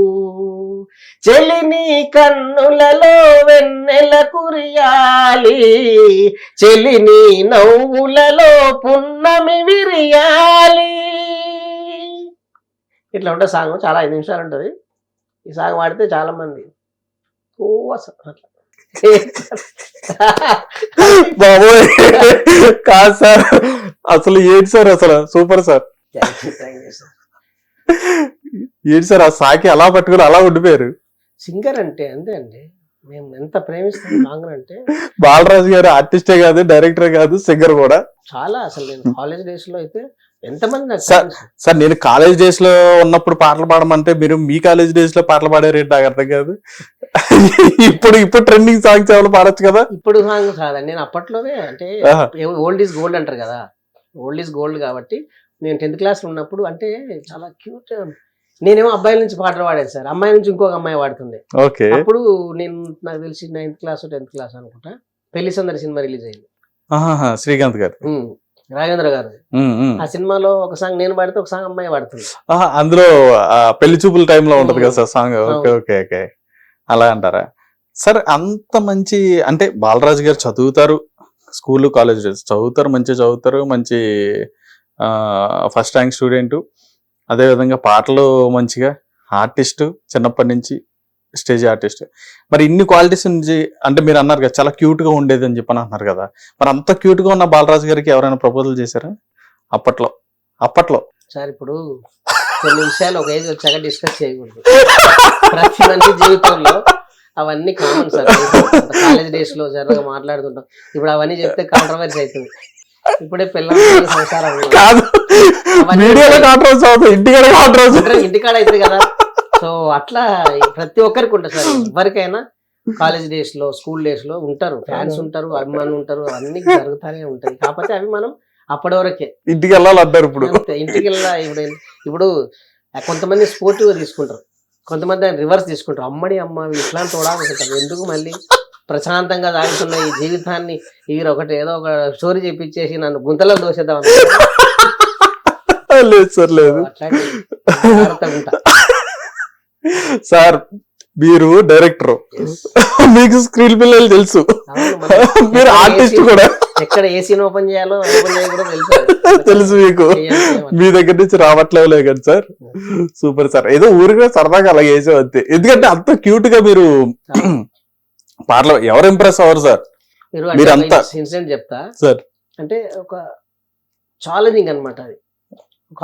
చెలిని కన్నులలో వెన్నెల కురియాలి చెలిని నవ్వులలో పున్నమి విరియాలి. ఇట్లా ఉంటుంది సాంగ్. చాలా 5 నిమిషాలు ఉంటుంది. ఈ సాంగ్ వాడితే చాలా మంది అట్లా బాబోయ్ కాదు సార్, అసలు ఏంటి సార్, అసలు సూపర్ సార్. ఏంటి సార్ ఆ సాకి అలా పట్టుకుని అలా ఉండిపోయారు. సింగర్ అంటే అంతే అండి, మేము ఎంత ప్రేమిస్తాం సాంగ్ అంటే. బాలరాజు గారు ఆర్టిస్టే కాదు, డైరెక్టరే కాదు, సింగర్ కూడా. చాలా అసలు నేను కాలేజ్ డేస్ లో అయితే ఎంతమంది నాకు సార్ సార్ నేను కాలేజ్ డేస్ లో ఉన్నప్పుడు పాటలు పాడమంటే మీరు మీ కాలేజ్ డేస్ లో పాటలు పాడారేంటి నాకు అర్థం కాదు. ఇప్పుడు ట్రెండింగ్ సాంగ్స్ ఏమైనా పాడొచ్చు కదా. ఇప్పుడు సాంగ్ కాదండి, నేను అప్పట్లోనే అంటే ఓల్డ్ ఈజ్ గోల్డ్ అంటారు కదా, ఓల్డ్ ఈజ్ గోల్డ్ కాబట్టి నేను 10th క్లాస్ లో ఉన్నప్పుడు అంటే చాలా క్యూట్. నేనేమో అబ్బాయిల నుంచి పాటలు పాడాను సార్, అమ్మాయి నుంచి ఇంకొక అమ్మాయి పాడుతుంది. ఓకే. అప్పుడు నేను నాకు తెలిసి 9th క్లాస్ 10th క్లాస్ అనుకుంటా, పెళ్లి సందడి సినిమా రిలీజ్ అయింది. శ్రీకాంత్ గారు, రాఘవేంద్ర గారు. ఆ సినిమాలో ఒక సాంగ్ నేను పాడితే ఒక సాంగ్ అమ్మాయి పాడుతుంది. అందులో పెళ్లి చూపుల టైంలో ఉంటది కదా sir song. Okay okay okay, అలా అంటారా సార్? అంత మంచి అంటే బాలరాజు గారు చదువుతారు, స్కూల్ కాలేజ్ చదువుతారు, మంచిగా చదువుతారు, మంచి ఫస్ట్ ర్యాంక్ స్టూడెంట్, అదేవిధంగా పాటలు మంచిగా ఆర్టిస్ట్, చిన్నప్పటి నుంచి స్టేజ్ ఆర్టిస్ట్. మరి ఇన్ని క్వాలిటీస్ నుంచి అంటే మీరు అన్నారు కదా చాలా క్యూట్ గా ఉండేది అని చెప్పని అన్నారు కదా, మరి అంత క్యూట్ గా ఉన్న బాలరాజు గారికి ఎవరైనా ప్రపోజల్ చేశారా అప్పట్లో? సార్ ఇప్పుడు కొన్ని విషయాలు ఒక ఏజ్ వచ్చాక డిస్కస్ చేయకూడదు. ప్రతి మనిషి జీవితంలో అవన్నీ కామన్ సార్. కాలేజ్ డేస్ లో జనరల్గా మాట్లాడుతుంటాం. ఇప్పుడు అవన్నీ చెప్తే కాంట్రవర్సీ అవుతుంది. ఇప్పుడే పిల్లలు సంసారం ఇంటికాడ అవుతుంది కదా. సో అట్లా ప్రతి ఒక్కరికి ఉంటుంది సార్. ఎవరికైనా కాలేజ్ డేస్ లో స్కూల్ డేస్ లో ఉంటారు, ఫ్యాన్స్ ఉంటారు, అభిమానులు ఉంటారు, అవన్నీ జరుగుతానే ఉంటాయి. కాకపోతే అవి మనం అప్పటి వరకే ఇంటికి వెళ్ళాలి అంటారు. ఇంటికి వెళ్ళా ఇప్పుడు కొంతమంది స్పోర్టివ్ గా తీసుకుంటారు, కొంతమంది రివర్స్ తీసుకుంటారు. అమ్మడి అమ్మ ఇట్లాంటి తోడాకుంటారు. ఎందుకు మళ్ళీ ప్రశాంతంగా సాగుతున్న ఈ జీవితాన్ని వీరు ఒకటి ఏదో ఒక స్టోరీ చెప్పించేసి నన్ను గుంతలో దోసేద్దాం లేదు సార్, లేదు సార్. మీరు డైరెక్టర్, మీకు స్క్రీన్ పిల్లలు తెలుసు, మీరు ఆర్టిస్ట్ కూడా. ఎక్కడ ఏసీని ఓపెన్ చేయాలో ఓపెన్ చేయకూడదు తెలుసు మీకు. మీ దగ్గర నుంచి రావట్లేవులే కదా సార్. Super sir. ఏదో ఊరిగా సరదాగా అలాగే వేసే అంతే. ఎందుకంటే అంత క్యూట్ గా మీరు పాటలు ఎవరు ఇంప్రెస్ అవ్వరు సార్. మీరు అంతా ఇన్సిడెంట్ చెప్తా సార్. అంటే ఒక ఛాలెంజింగ్ అనమాట అది.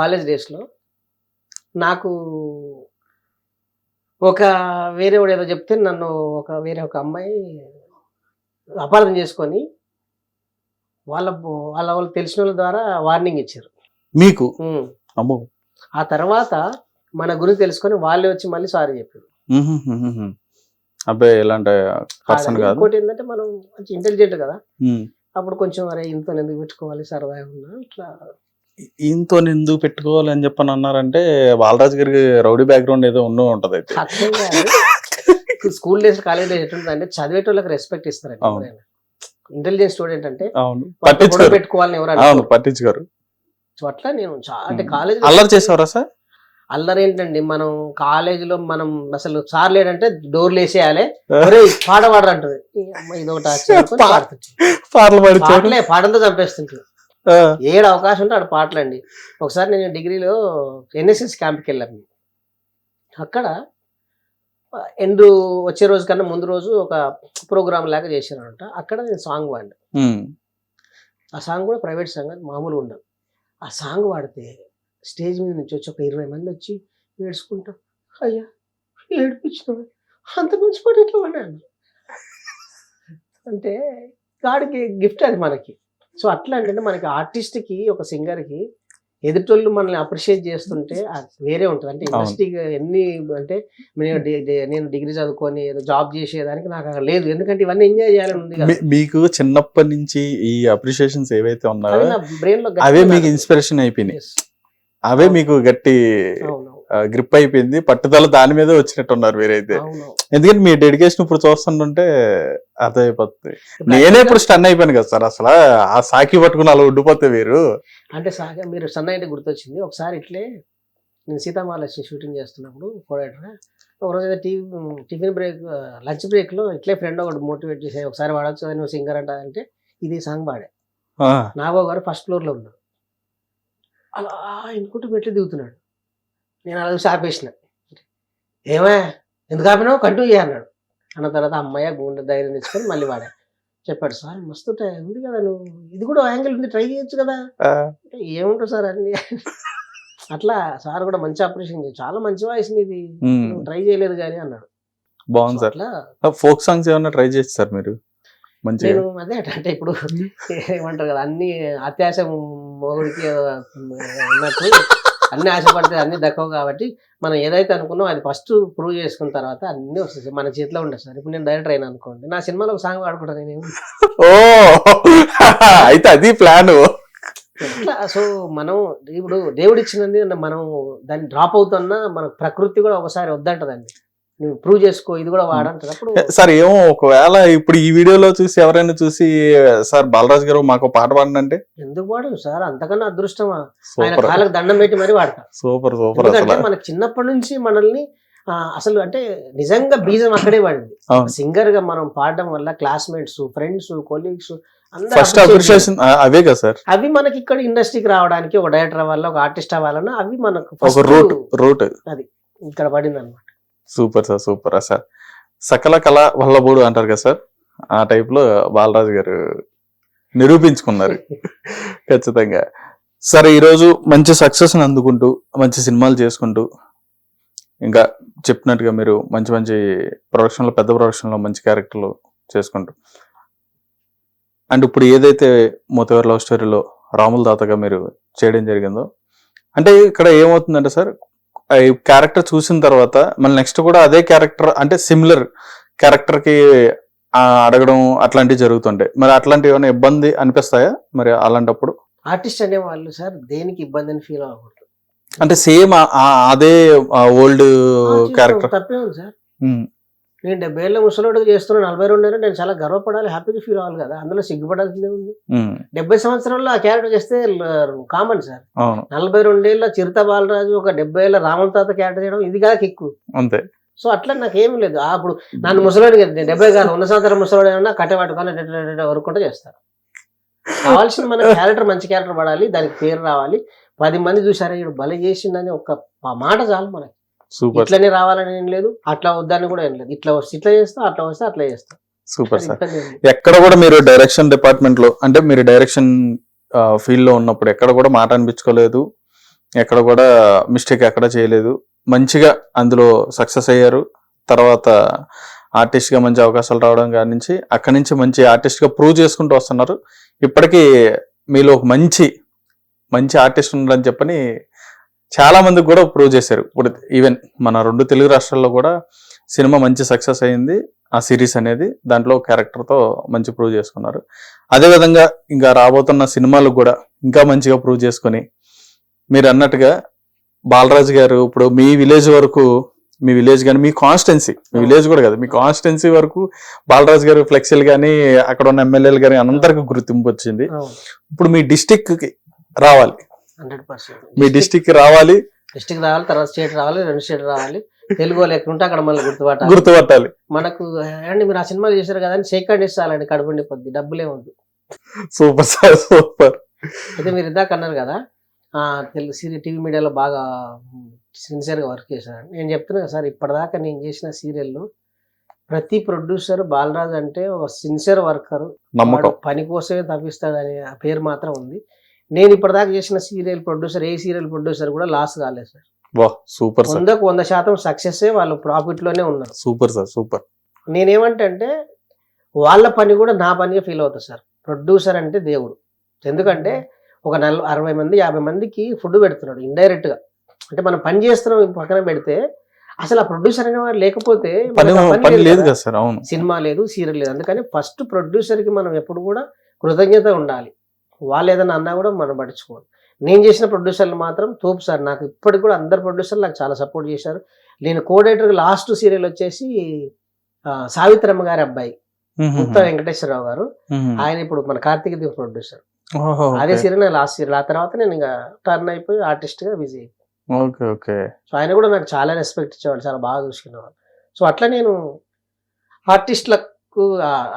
కాలేజ్ డేస్ లో నాకు ఒక వేరే వాడు ఏదో చెప్తే నన్ను వేరే ఒక అమ్మాయి అపార్థం చేసుకొని వాళ్ళ తెలిసిన వాళ్ళ ద్వారా వార్నింగ్ ఇచ్చారు మీకు. ఆ తర్వాత మన గురించి తెలుసుకొని వాళ్ళే వచ్చి మళ్ళీ సారీ చెప్పారు. అబ్బాయి ఎలాంటి పర్సన్ కాదు. ఇంకోటి ఏంటంటే మనం కొంచెం ఇంటెలిజెంట్ కదా, అప్పుడు కొంచెం అరే ఇంత ఎందుకు పెట్టుకోవాలి సరదా ఉన్నా ఇట్లా ఈయనతో ఎందుకు పెట్టుకోవాలి అని చెప్పని అన్నారంటే బాలరాజు గారికి రౌడీ బ్యాక్గ్రౌండ్ ఏదో ఉంటది. అయితే స్కూల్ డేస్ కాలేజ్ డేస్ ఎట్లుంటుంది అంటే చదివేటోళ్ళకి రెస్పెక్ట్ ఇస్తారు. ఇంటెలిజెంట్ స్టూడెంట్ అంటే పెట్టుకోవాలని ఎవరు పట్టించుకోరు. సో అట్లా నేను అంటే కాలేజ్ అల్లరి చేసేవారా సార్? అల్లరి ఏంటండి, మనం కాలేజీలో మనం అసలు సార్ లేడంటే డోర్లు వేసేయాలి, పాట పాడరు అంటది. ఇదొకటి పాటలతో చంపేస్తుంటారు. ఏడు అవకాశం ఉంటే ఆడ పాటలండి. ఒకసారి నేను డిగ్రీలో NSS క్యాంప్కి వెళ్ళాను. అక్కడ వచ్చే రోజు కన్నా ముందు రోజు ఒక ప్రోగ్రామ్ లాగా చేశారంట. అక్కడ నేను సాంగ్ పాడినా. ఆ సాంగ్ కూడా ప్రైవేట్ సాంగ్, మామూలుగా ఉండదు. ఆ సాంగ్ పాడితే స్టేజ్ మీద నుంచి వచ్చి ఒక 20 మంది వచ్చి ఏడ్చుకుంటా, అయ్యా ఏడిపించిన అంత మంచి పాట ఎట్లా పాడాను అంటే గాడికి గిఫ్ట్ అది మనకి. సో అట్లా అంటే మనకి ఆర్టిస్ట్కి ఒక సింగర్కి ఎదుటోళ్ళు మనల్ని అప్రిషియేట్ చేస్తుంటే అది వేరే ఉంటుంది. అంటే ఇండస్ట్రీ ఎన్ని అంటే నేను డిగ్రీ చదువుకొని ఏదో జాబ్ చేసేదానికి నాకు అక్కడ లేదు, ఎందుకంటే ఇవన్నీ ఎంజాయ్ చేయాలని ఉంది కదా. మీకు చిన్నప్పటి నుంచి ఈ అప్రిషియేషన్స్ ఏవైతే ఉన్నాయో అవి నా బ్రెయిన్ లో అవే మీకు ఇన్స్పిరేషన్ అయిపోయినాయి, అవే మీకు గట్టి గ్రిప్ అయిపోయింది, పట్టుదల దాని మీదే వచ్చినట్టున్నారు మీరైతే. ఎందుకంటే మీ డెడికేషన్ ఇప్పుడు చూస్తుంటే అర్థమైపోతుంది. నేనే ఇప్పుడు స్టన్ అయిపోయాను కదా సార్, అసలు ఆ సాకి పట్టుకుని అలా ఉండిపోతే మీరు. అంటే మీరు సన్న అంటే గుర్తొచ్చింది, ఒకసారి ఇట్లే నేను సీతామహాలక్ష్మి షూటింగ్ చేస్తున్నప్పుడు కోడేటర్ ఒకరోజు అయితే టిఫిన్ బ్రేక్ లంచ్ బ్రేక్ లో ఇట్లే ఫ్రెండ్ ఒకటి మోటివేట్ చేసే, ఒకసారి వాడచ్చు కదా నువ్వు సింగర్ అంట అంటే ఇది సాంగ్ పాడా. నాగబాబు గారు ఫస్ట్ ఫ్లోర్ లో ఉన్నారు, అలా ఇంకోటి మెట్లు దిగుతున్నాడు, నేను అలా చూసి ఆపేసిన. ఏమే ఎందుకు ఆపినావు, కంటిన్యూ చేయన్నాడు. అన్న తర్వాత అమ్మాయి గుండె ధైర్యం తెచ్చుకొని మళ్ళీ వాడా. చెప్పాడు సార్ మస్తు ఉంది కదా, నువ్వు ఇది కూడా యాంగిల్ ఉంది ట్రై చేయొచ్చు కదా. అంటే ఏముంటుంది సార్ అన్ని అట్లా. సార్ కూడా మంచి ఆపరేషన్ చేసి చాలా మంచి వాయిస్ ఇది ట్రై చేయలేదు కానీ అన్నాడు. బాగుంది సార్. ఫోక్ సాంగ్స్ ఏమన్నా ట్రై చేసి సార్ మీరు? నేను అదే అంటే ఇప్పుడు ఏమంటారు కదా, అన్ని అత్యాశ మొగుడికి ఉన్నట్టు అన్ని ఆశపడితే అన్ని దక్కవు, కాబట్టి మనం ఏదైతే అనుకున్నాం అది ఫస్ట్ ప్రూవ్ చేసుకున్న తర్వాత అన్ని వస్తాయి, మన చేతిలో ఉండదు సార్. ఇప్పుడు నేను డైరెక్టర్ అయినా అనుకోండి, నా సినిమాలో ఒక సాంగ్ పాడుకుంటాను నేను. ఓ అయితే అది ప్లాన్. సో మనం ఇప్పుడు దేవుడు ఇచ్చినది మనం దాన్ని డ్రాప్ అవుతున్నా మన ప్రకృతి కూడా ఒకసారి వద్దంటదండి, నువ్వు ప్రూవ్ చేసుకో ఇది కూడా వాడంటది. అప్పుడు సార్ ఏమో ఒకవేళ ఇప్పుడు ఈ వీడియోలో చూసి ఎవరైనా చూసి సార్ బాలరాజ్ గారు మాకు పాట పాడండి ఎందుకు పాడు సార్, అంతకన్నా అదృష్టమా, ఆయన కాళ్ళకి దండం పెట్టి మరి వాడతాం. Super super. ఎందుకంటే మనకి చిన్నప్పటి నుంచి మనల్ని అసలు అంటే నిజంగా బీజం అక్కడే పడింది. సింగర్ గా మనం పాడడం వల్ల క్లాస్మేట్స్, ఫ్రెండ్స్, కొలీగ్స్ ఫస్ట్ అప్రిషియేషన్ అవే కదా సార్. అవి మనకి ఇక్కడ ఇండస్ట్రీకి రావడానికి ఒక డైరెక్టర్ వల్ల ఒక ఆర్టిస్ట్ అవ్వాలన్నా అవి మనకు రూట్ అది ఇక్కడ పడింది అనమాట. Super sir super. సార్ సకల కళ వల్లబోడు అంటారు కదా సార్, ఆ టైప్ లో బాలరాజు గారు నిరూపించుకున్నారు ఖచ్చితంగా. సరే ఈరోజు మంచి సక్సెస్ అందుకుంటూ మంచి సినిమాలు చేసుకుంటూ ఇంకా చెప్పినట్టుగా మీరు మంచి మంచి ప్రొడక్షన్లో పెద్ద ప్రొడక్షన్లో మంచి క్యారెక్టర్లు చేసుకుంటూ అండ్ ఇప్పుడు ఏదైతే మోతేవర్ లవ్ స్టోరీలో రాముల దాతగా మీరు చేయడం జరిగిందో, అంటే ఇక్కడ ఏమవుతుందంటే సార్ ఈ క్యారెక్టర్ చూసిన తర్వాత మళ్ళీ నెక్స్ట్ కూడా అదే క్యారెక్టర్ అంటే సిమిలర్ క్యారెక్టర్ కి అడగడం అట్లాంటివి జరుగుతుంటాయి. మరి అట్లాంటివి ఏమైనా ఇబ్బంది అనిపిస్తాయా మరి అలాంటప్పుడు? ఆర్టిస్ట్ అనే వాళ్ళు సార్ దేనికి ఇబ్బంది అని ఫీల్ అవ్వకూడదు, అంటే సేమ్ అదే ఓల్డ్ క్యారెక్టర్ తప్పే ఉంది సార్. నేను 70 ఏళ్ళ ముసలోడికి చేస్తున్నా 42 ఏళ్ళు, నేను చాలా గర్వపడాలి, హ్యాపీగా ఫీల్ అవ్వాలి కదా, అందులో సిగ్గుపడాల్సిందే ఉంది. 70 సంవత్సరాల్లో ఆ క్యారెక్టర్ చేస్తే కామన్ సార్. 42 ఏళ్ళ చిరుత బాలరాజు ఒక 70 ఏళ్ళ రాముల తాత క్యారెక్టర్ చేయడం ఇది కాక ఎక్కువ అంతే. సో అట్లా నాకేమీ లేదు. అప్పుడు నన్ను ముసలోడికి 70 కాదు 100 సంవత్సరాల ముసలోడు ఏమన్నా కట్టె పట్టుకొని వరకుంటే చేస్తారు. కావాల్సిన మన క్యారెక్టర్ మంచి క్యారెక్టర్ పడాలి, దానికి పేరు రావాలి, 10 మంది చూసారా వీడు భలే చేసిందని ఒక మాట చాలు మనకి. ఇట్లనే రావాలని ఏం లేదు, అట్లా వద్దని కూడా ఏం లేదు, ఇట్లా వస్తే ఇట్లా చేస్తా, అట్లా వస్తే అట్లా చేస్తా. Super sir. ఎక్కడ కూడా మీరు డైరెక్షన్ డిపార్ట్మెంట్ లో అంటే మీరు డైరెక్షన్ ఫీల్డ్ లో ఉన్నప్పుడు ఎక్కడ కూడా మాట అనిపించుకోలేదు, ఎక్కడ కూడా మిస్టేక్ ఎక్కడ చేయలేదు, మంచిగా అందులో సక్సెస్ అయ్యారు. తర్వాత ఆర్టిస్ట్ గా మంచి అవకాశాలు రావడం కాడి నుంచి అక్కడి నుంచి మంచి ఆర్టిస్ట్ గా ప్రూవ్ చేసుకుంటూ వస్తున్నారు. ఇప్పటికీ మీలో ఒక మంచి ఆర్టిస్ట్ ఉన్నారని చెప్పని చాలా మందికి కూడా ప్రూవ్ చేశారు. ఇప్పుడు ఈవెన్ మన 2 తెలుగు రాష్ట్రాల్లో కూడా సినిమా మంచి సక్సెస్ అయింది ఆ సిరీస్ అనేది, దాంట్లో క్యారెక్టర్తో మంచి ప్రూవ్ చేసుకున్నారు. అదేవిధంగా ఇంకా రాబోతున్న సినిమాలు కూడా ఇంకా మంచిగా ప్రూవ్ చేసుకొని మీరు అన్నట్టుగా బాలరాజు గారు ఇప్పుడు మీ విలేజ్ వరకు, మీ విలేజ్ కానీ మీ కాన్స్టెన్సీ, మీ విలేజ్ కూడా కదా మీ కాన్స్టెన్సీ వరకు బాలరాజు గారు ఫ్లెక్సీలు కానీ అక్కడ ఉన్న ఎమ్మెల్యేలు కానీ అందరికి గుర్తింపు వచ్చింది. ఇప్పుడు మీ డిస్టిక్ కి రావాలి, 100% మీ డిస్టిక్ రావాలి, తర్వాత స్టేట్ రావాలి, 2 స్టేట్ రావాలి, తెలుగు వాళ్ళు ఎక్కడ ఉంటే అక్కడ మళ్ళీ గుర్తుపట్టాలి. మనకు అండి మీరు ఆ సినిమాలు చేశారు కదా అని షేక్ హ్యాండ్ ఇస్తాలండి, కడుపుండి పొద్దు డబ్బులే ఉంది. Super sir super. అయితే మీరు ఇందాక అన్నారు కదా తెలుగు టీవీ మీడియాలో బాగా సిన్సియర్గా వర్క్ చేశారు. నేను చెప్తున్నా కదా సార్, ఇప్పటిదాకా నేను చేసిన సీరియల్లో ప్రతి ప్రొడ్యూసర్ బాలరాజ్ అంటే ఒక సిన్సియర్ వర్కర్, పని కోసమే తప్పిస్తాడనే పేరు మాత్రం ఉంది. నేను ఇప్పటిదాకా చేసిన సీరియల్ ప్రొడ్యూసర్ ఏ సీరియల్ ప్రొడ్యూసర్ కూడా లాస్ కాలేదు సార్. సూపర్. 100% సక్సెస్ వాళ్ళు ప్రాఫిట్ లోనే ఉన్నారు. Super sir super. నేనేమంటే వాళ్ళ పని కూడా నా పనిగా ఫీల్ అవుతుంది సార్. ప్రొడ్యూసర్ అంటే దేవుడు, ఎందుకంటే ఒక 60 మంది 50 మందికి ఫుడ్ పెడుతున్నాడు ఇండైరెక్ట్ గా. అంటే మనం పని చేస్తున్నాం పక్కన పెడితే అసలు ఆ ప్రొడ్యూసర్ అనేవాడు లేకపోతే పని లేదు కదా సార్. అవును, సినిమా లేదు, సీరియల్ లేదు. అందుకని ఫస్ట్ ప్రొడ్యూసర్ కి మనం ఎప్పుడు కూడా కృతజ్ఞత ఉండాలి. వాళ్ళు ఏదైనా అన్నా కూడా మనం పట్టించుకోవాలి. నేను చేసిన ప్రొడ్యూసర్లు మాత్రం తోపు సార్. నాకు ఇప్పటికి కూడా అందరు ప్రొడ్యూసర్లు నాకు చాలా సపోర్ట్ చేశారు. నేను కోడైటర్ లాస్ట్ సీరియల్ వచ్చేసి సావిత్రమ్మ గారి అబ్బాయి ముత్త వెంకటేశ్వరరావు గారు, ఆయన ఇప్పుడు మన కార్తీక దీప్ ప్రొడ్యూసర్. అదే సీరియల్ లాస్ట్ సీరియల్. ఆ తర్వాత నేను ఇంకా టర్న్ అయిపోయి ఆర్టిస్ట్ గా బిజీ అయిపోయి. సో ఆయన కూడా నాకు చాలా రెస్పెక్ట్ ఇచ్చేవాడు, చాలా బాగా చూసుకునేవాడు. సో అట్లా నేను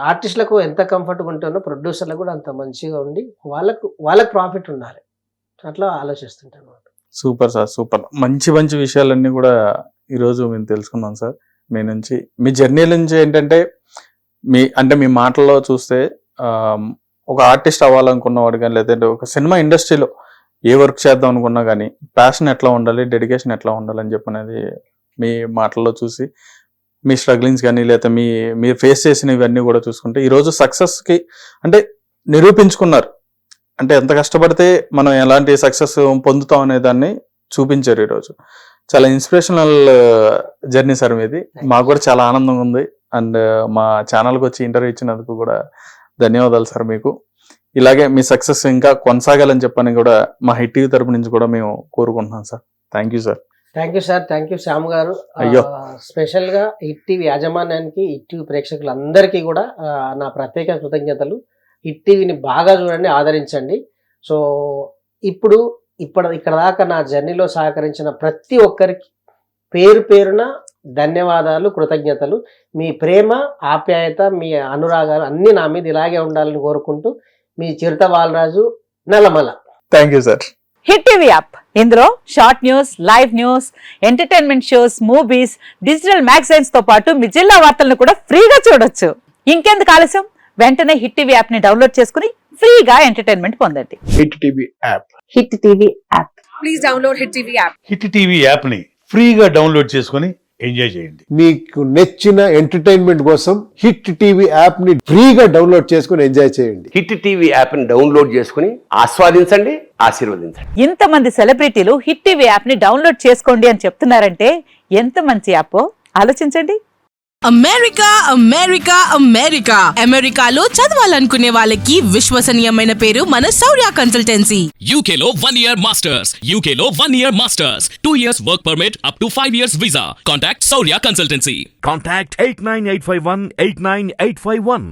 ఆర్టిస్టులకు ఎంత కంఫర్ట్గా ఉంటుందో ప్రొడ్యూసర్లకు కూడా అంత మంచిగా ఉండి వాళ్ళకు ప్రాఫిట్ ఉండాలి, అట్లా ఆలోచిస్తుంటాను. Super sir, super. మంచి మంచి విషయాలన్నీ కూడా ఈరోజు మేము తెలుసుకున్నాం సార్ మీ నుంచి. మీ జర్నీ నుంచి ఏంటంటే మీ మాటల్లో చూస్తే ఒక ఆర్టిస్ట్ అవ్వాలనుకున్నవాడు కానీ, లేదంటే ఒక సినిమా ఇండస్ట్రీలో ఏ వర్క్ చేద్దాం అనుకున్నా కానీ ప్యాషన్ ఎట్లా ఉండాలి, డెడికేషన్ ఎట్లా ఉండాలి అని చెప్పనేది మీ మాటల్లో చూసి, మీ స్ట్రగ్లింగ్స్ కానీ లేదా మీరు ఫేస్ చేసిన ఇవన్నీ కూడా చూసుకుంటే ఈరోజు సక్సెస్కి అంటే నిరూపించుకున్నారు. అంటే ఎంత కష్టపడితే మనం ఎలాంటి సక్సెస్ పొందుతాం అనే దాన్ని చూపించారు ఈరోజు. చాలా ఇన్స్పిరేషనల్ జర్నీ సార్ మీది. మాకు కూడా చాలా ఆనందంగా ఉంది. అండ్ మా ఛానల్కి వచ్చి ఇంటర్వ్యూ ఇచ్చినందుకు కూడా ధన్యవాదాలు సార్ మీకు. ఇలాగే మీ సక్సెస్ ఇంకా కొనసాగాలని చెప్పని కూడా మా హిట్ టీవీ తరపు నుంచి కూడా మేము కోరుకుంటున్నాం sir. Thank you sir. Thank you sir. Thank you Shyam గారు. స్పెషల్ గా హిట్ టీవీ యాజమాన్యానికి, హిట్ టీవీ ప్రేక్షకులందరికీ కూడా నా ప్రత్యేక కృతజ్ఞతలు. హిట్ టీవీని బాగా చూడండి, ఆదరించండి. సో ఇక్కడ దాకా నా జర్నీలో సహకరించిన ప్రతి ఒక్కరికి పేరు పేరున ధన్యవాదాలు, కృతజ్ఞతలు. మీ ప్రేమ, ఆప్యాయత, మీ అనురాగాలు అన్ని నా మీద ఇలాగే ఉండాలని కోరుకుంటూ మీ Chiruta Balaraju, Nallamala. Thank you sir. Hit TV app, ఇందులో short news, live news, entertainment shows, movies, digital magazines తో పాటు మీ జిల్లా వార్తలను కూడా ఫ్రీగా చూడొచ్చు. ఇంకెందుకు ఆలస్యం, వెంటనే హిట్ టీవీ యాప్ ని డౌన్లోడ్ చేసుకుని ఫ్రీగా ఎంటర్టైన్మెంట్ పొందండి. Hit TV app. Hit TV app. Please download hit TV app. Hit TV app ని ఫ్రీగా డౌన్లోడ్ చేసుకొని ఎంజాయ్ చేయండి. మీకు నచ్చిన ఎంటర్టైన్మెంట్ కోసం హిట్ టీవీ యాప్ ని ఫ్రీగా డౌన్లోడ్ చేసుకొని ఎంజాయ్ చేయండి. హిట్ టీవీ యాప్ ని డౌన్లోడ్ చేసుకుని ఆస్వాదించండి, ఆశీర్వదించండి. ఇంతమంది సెలబ్రిటీలు హిట్ టీవీ యాప్ ని డౌన్లోడ్ చేసుకోండి అని చెప్తున్నారంటే ఎంత మంచి యాప్ ఆలోచించండి. అమెరికాలో చదవాలనుకునే వాళ్ళకి విశ్వసనీయమైన పేరు మన శౌర్య కన్సల్టెన్సీ. UK లో 1 year masters, UK లో 1 year masters, 2 years work permit up to 5 years visa. Contact Saurya Consultancy. Contact 89851 89851.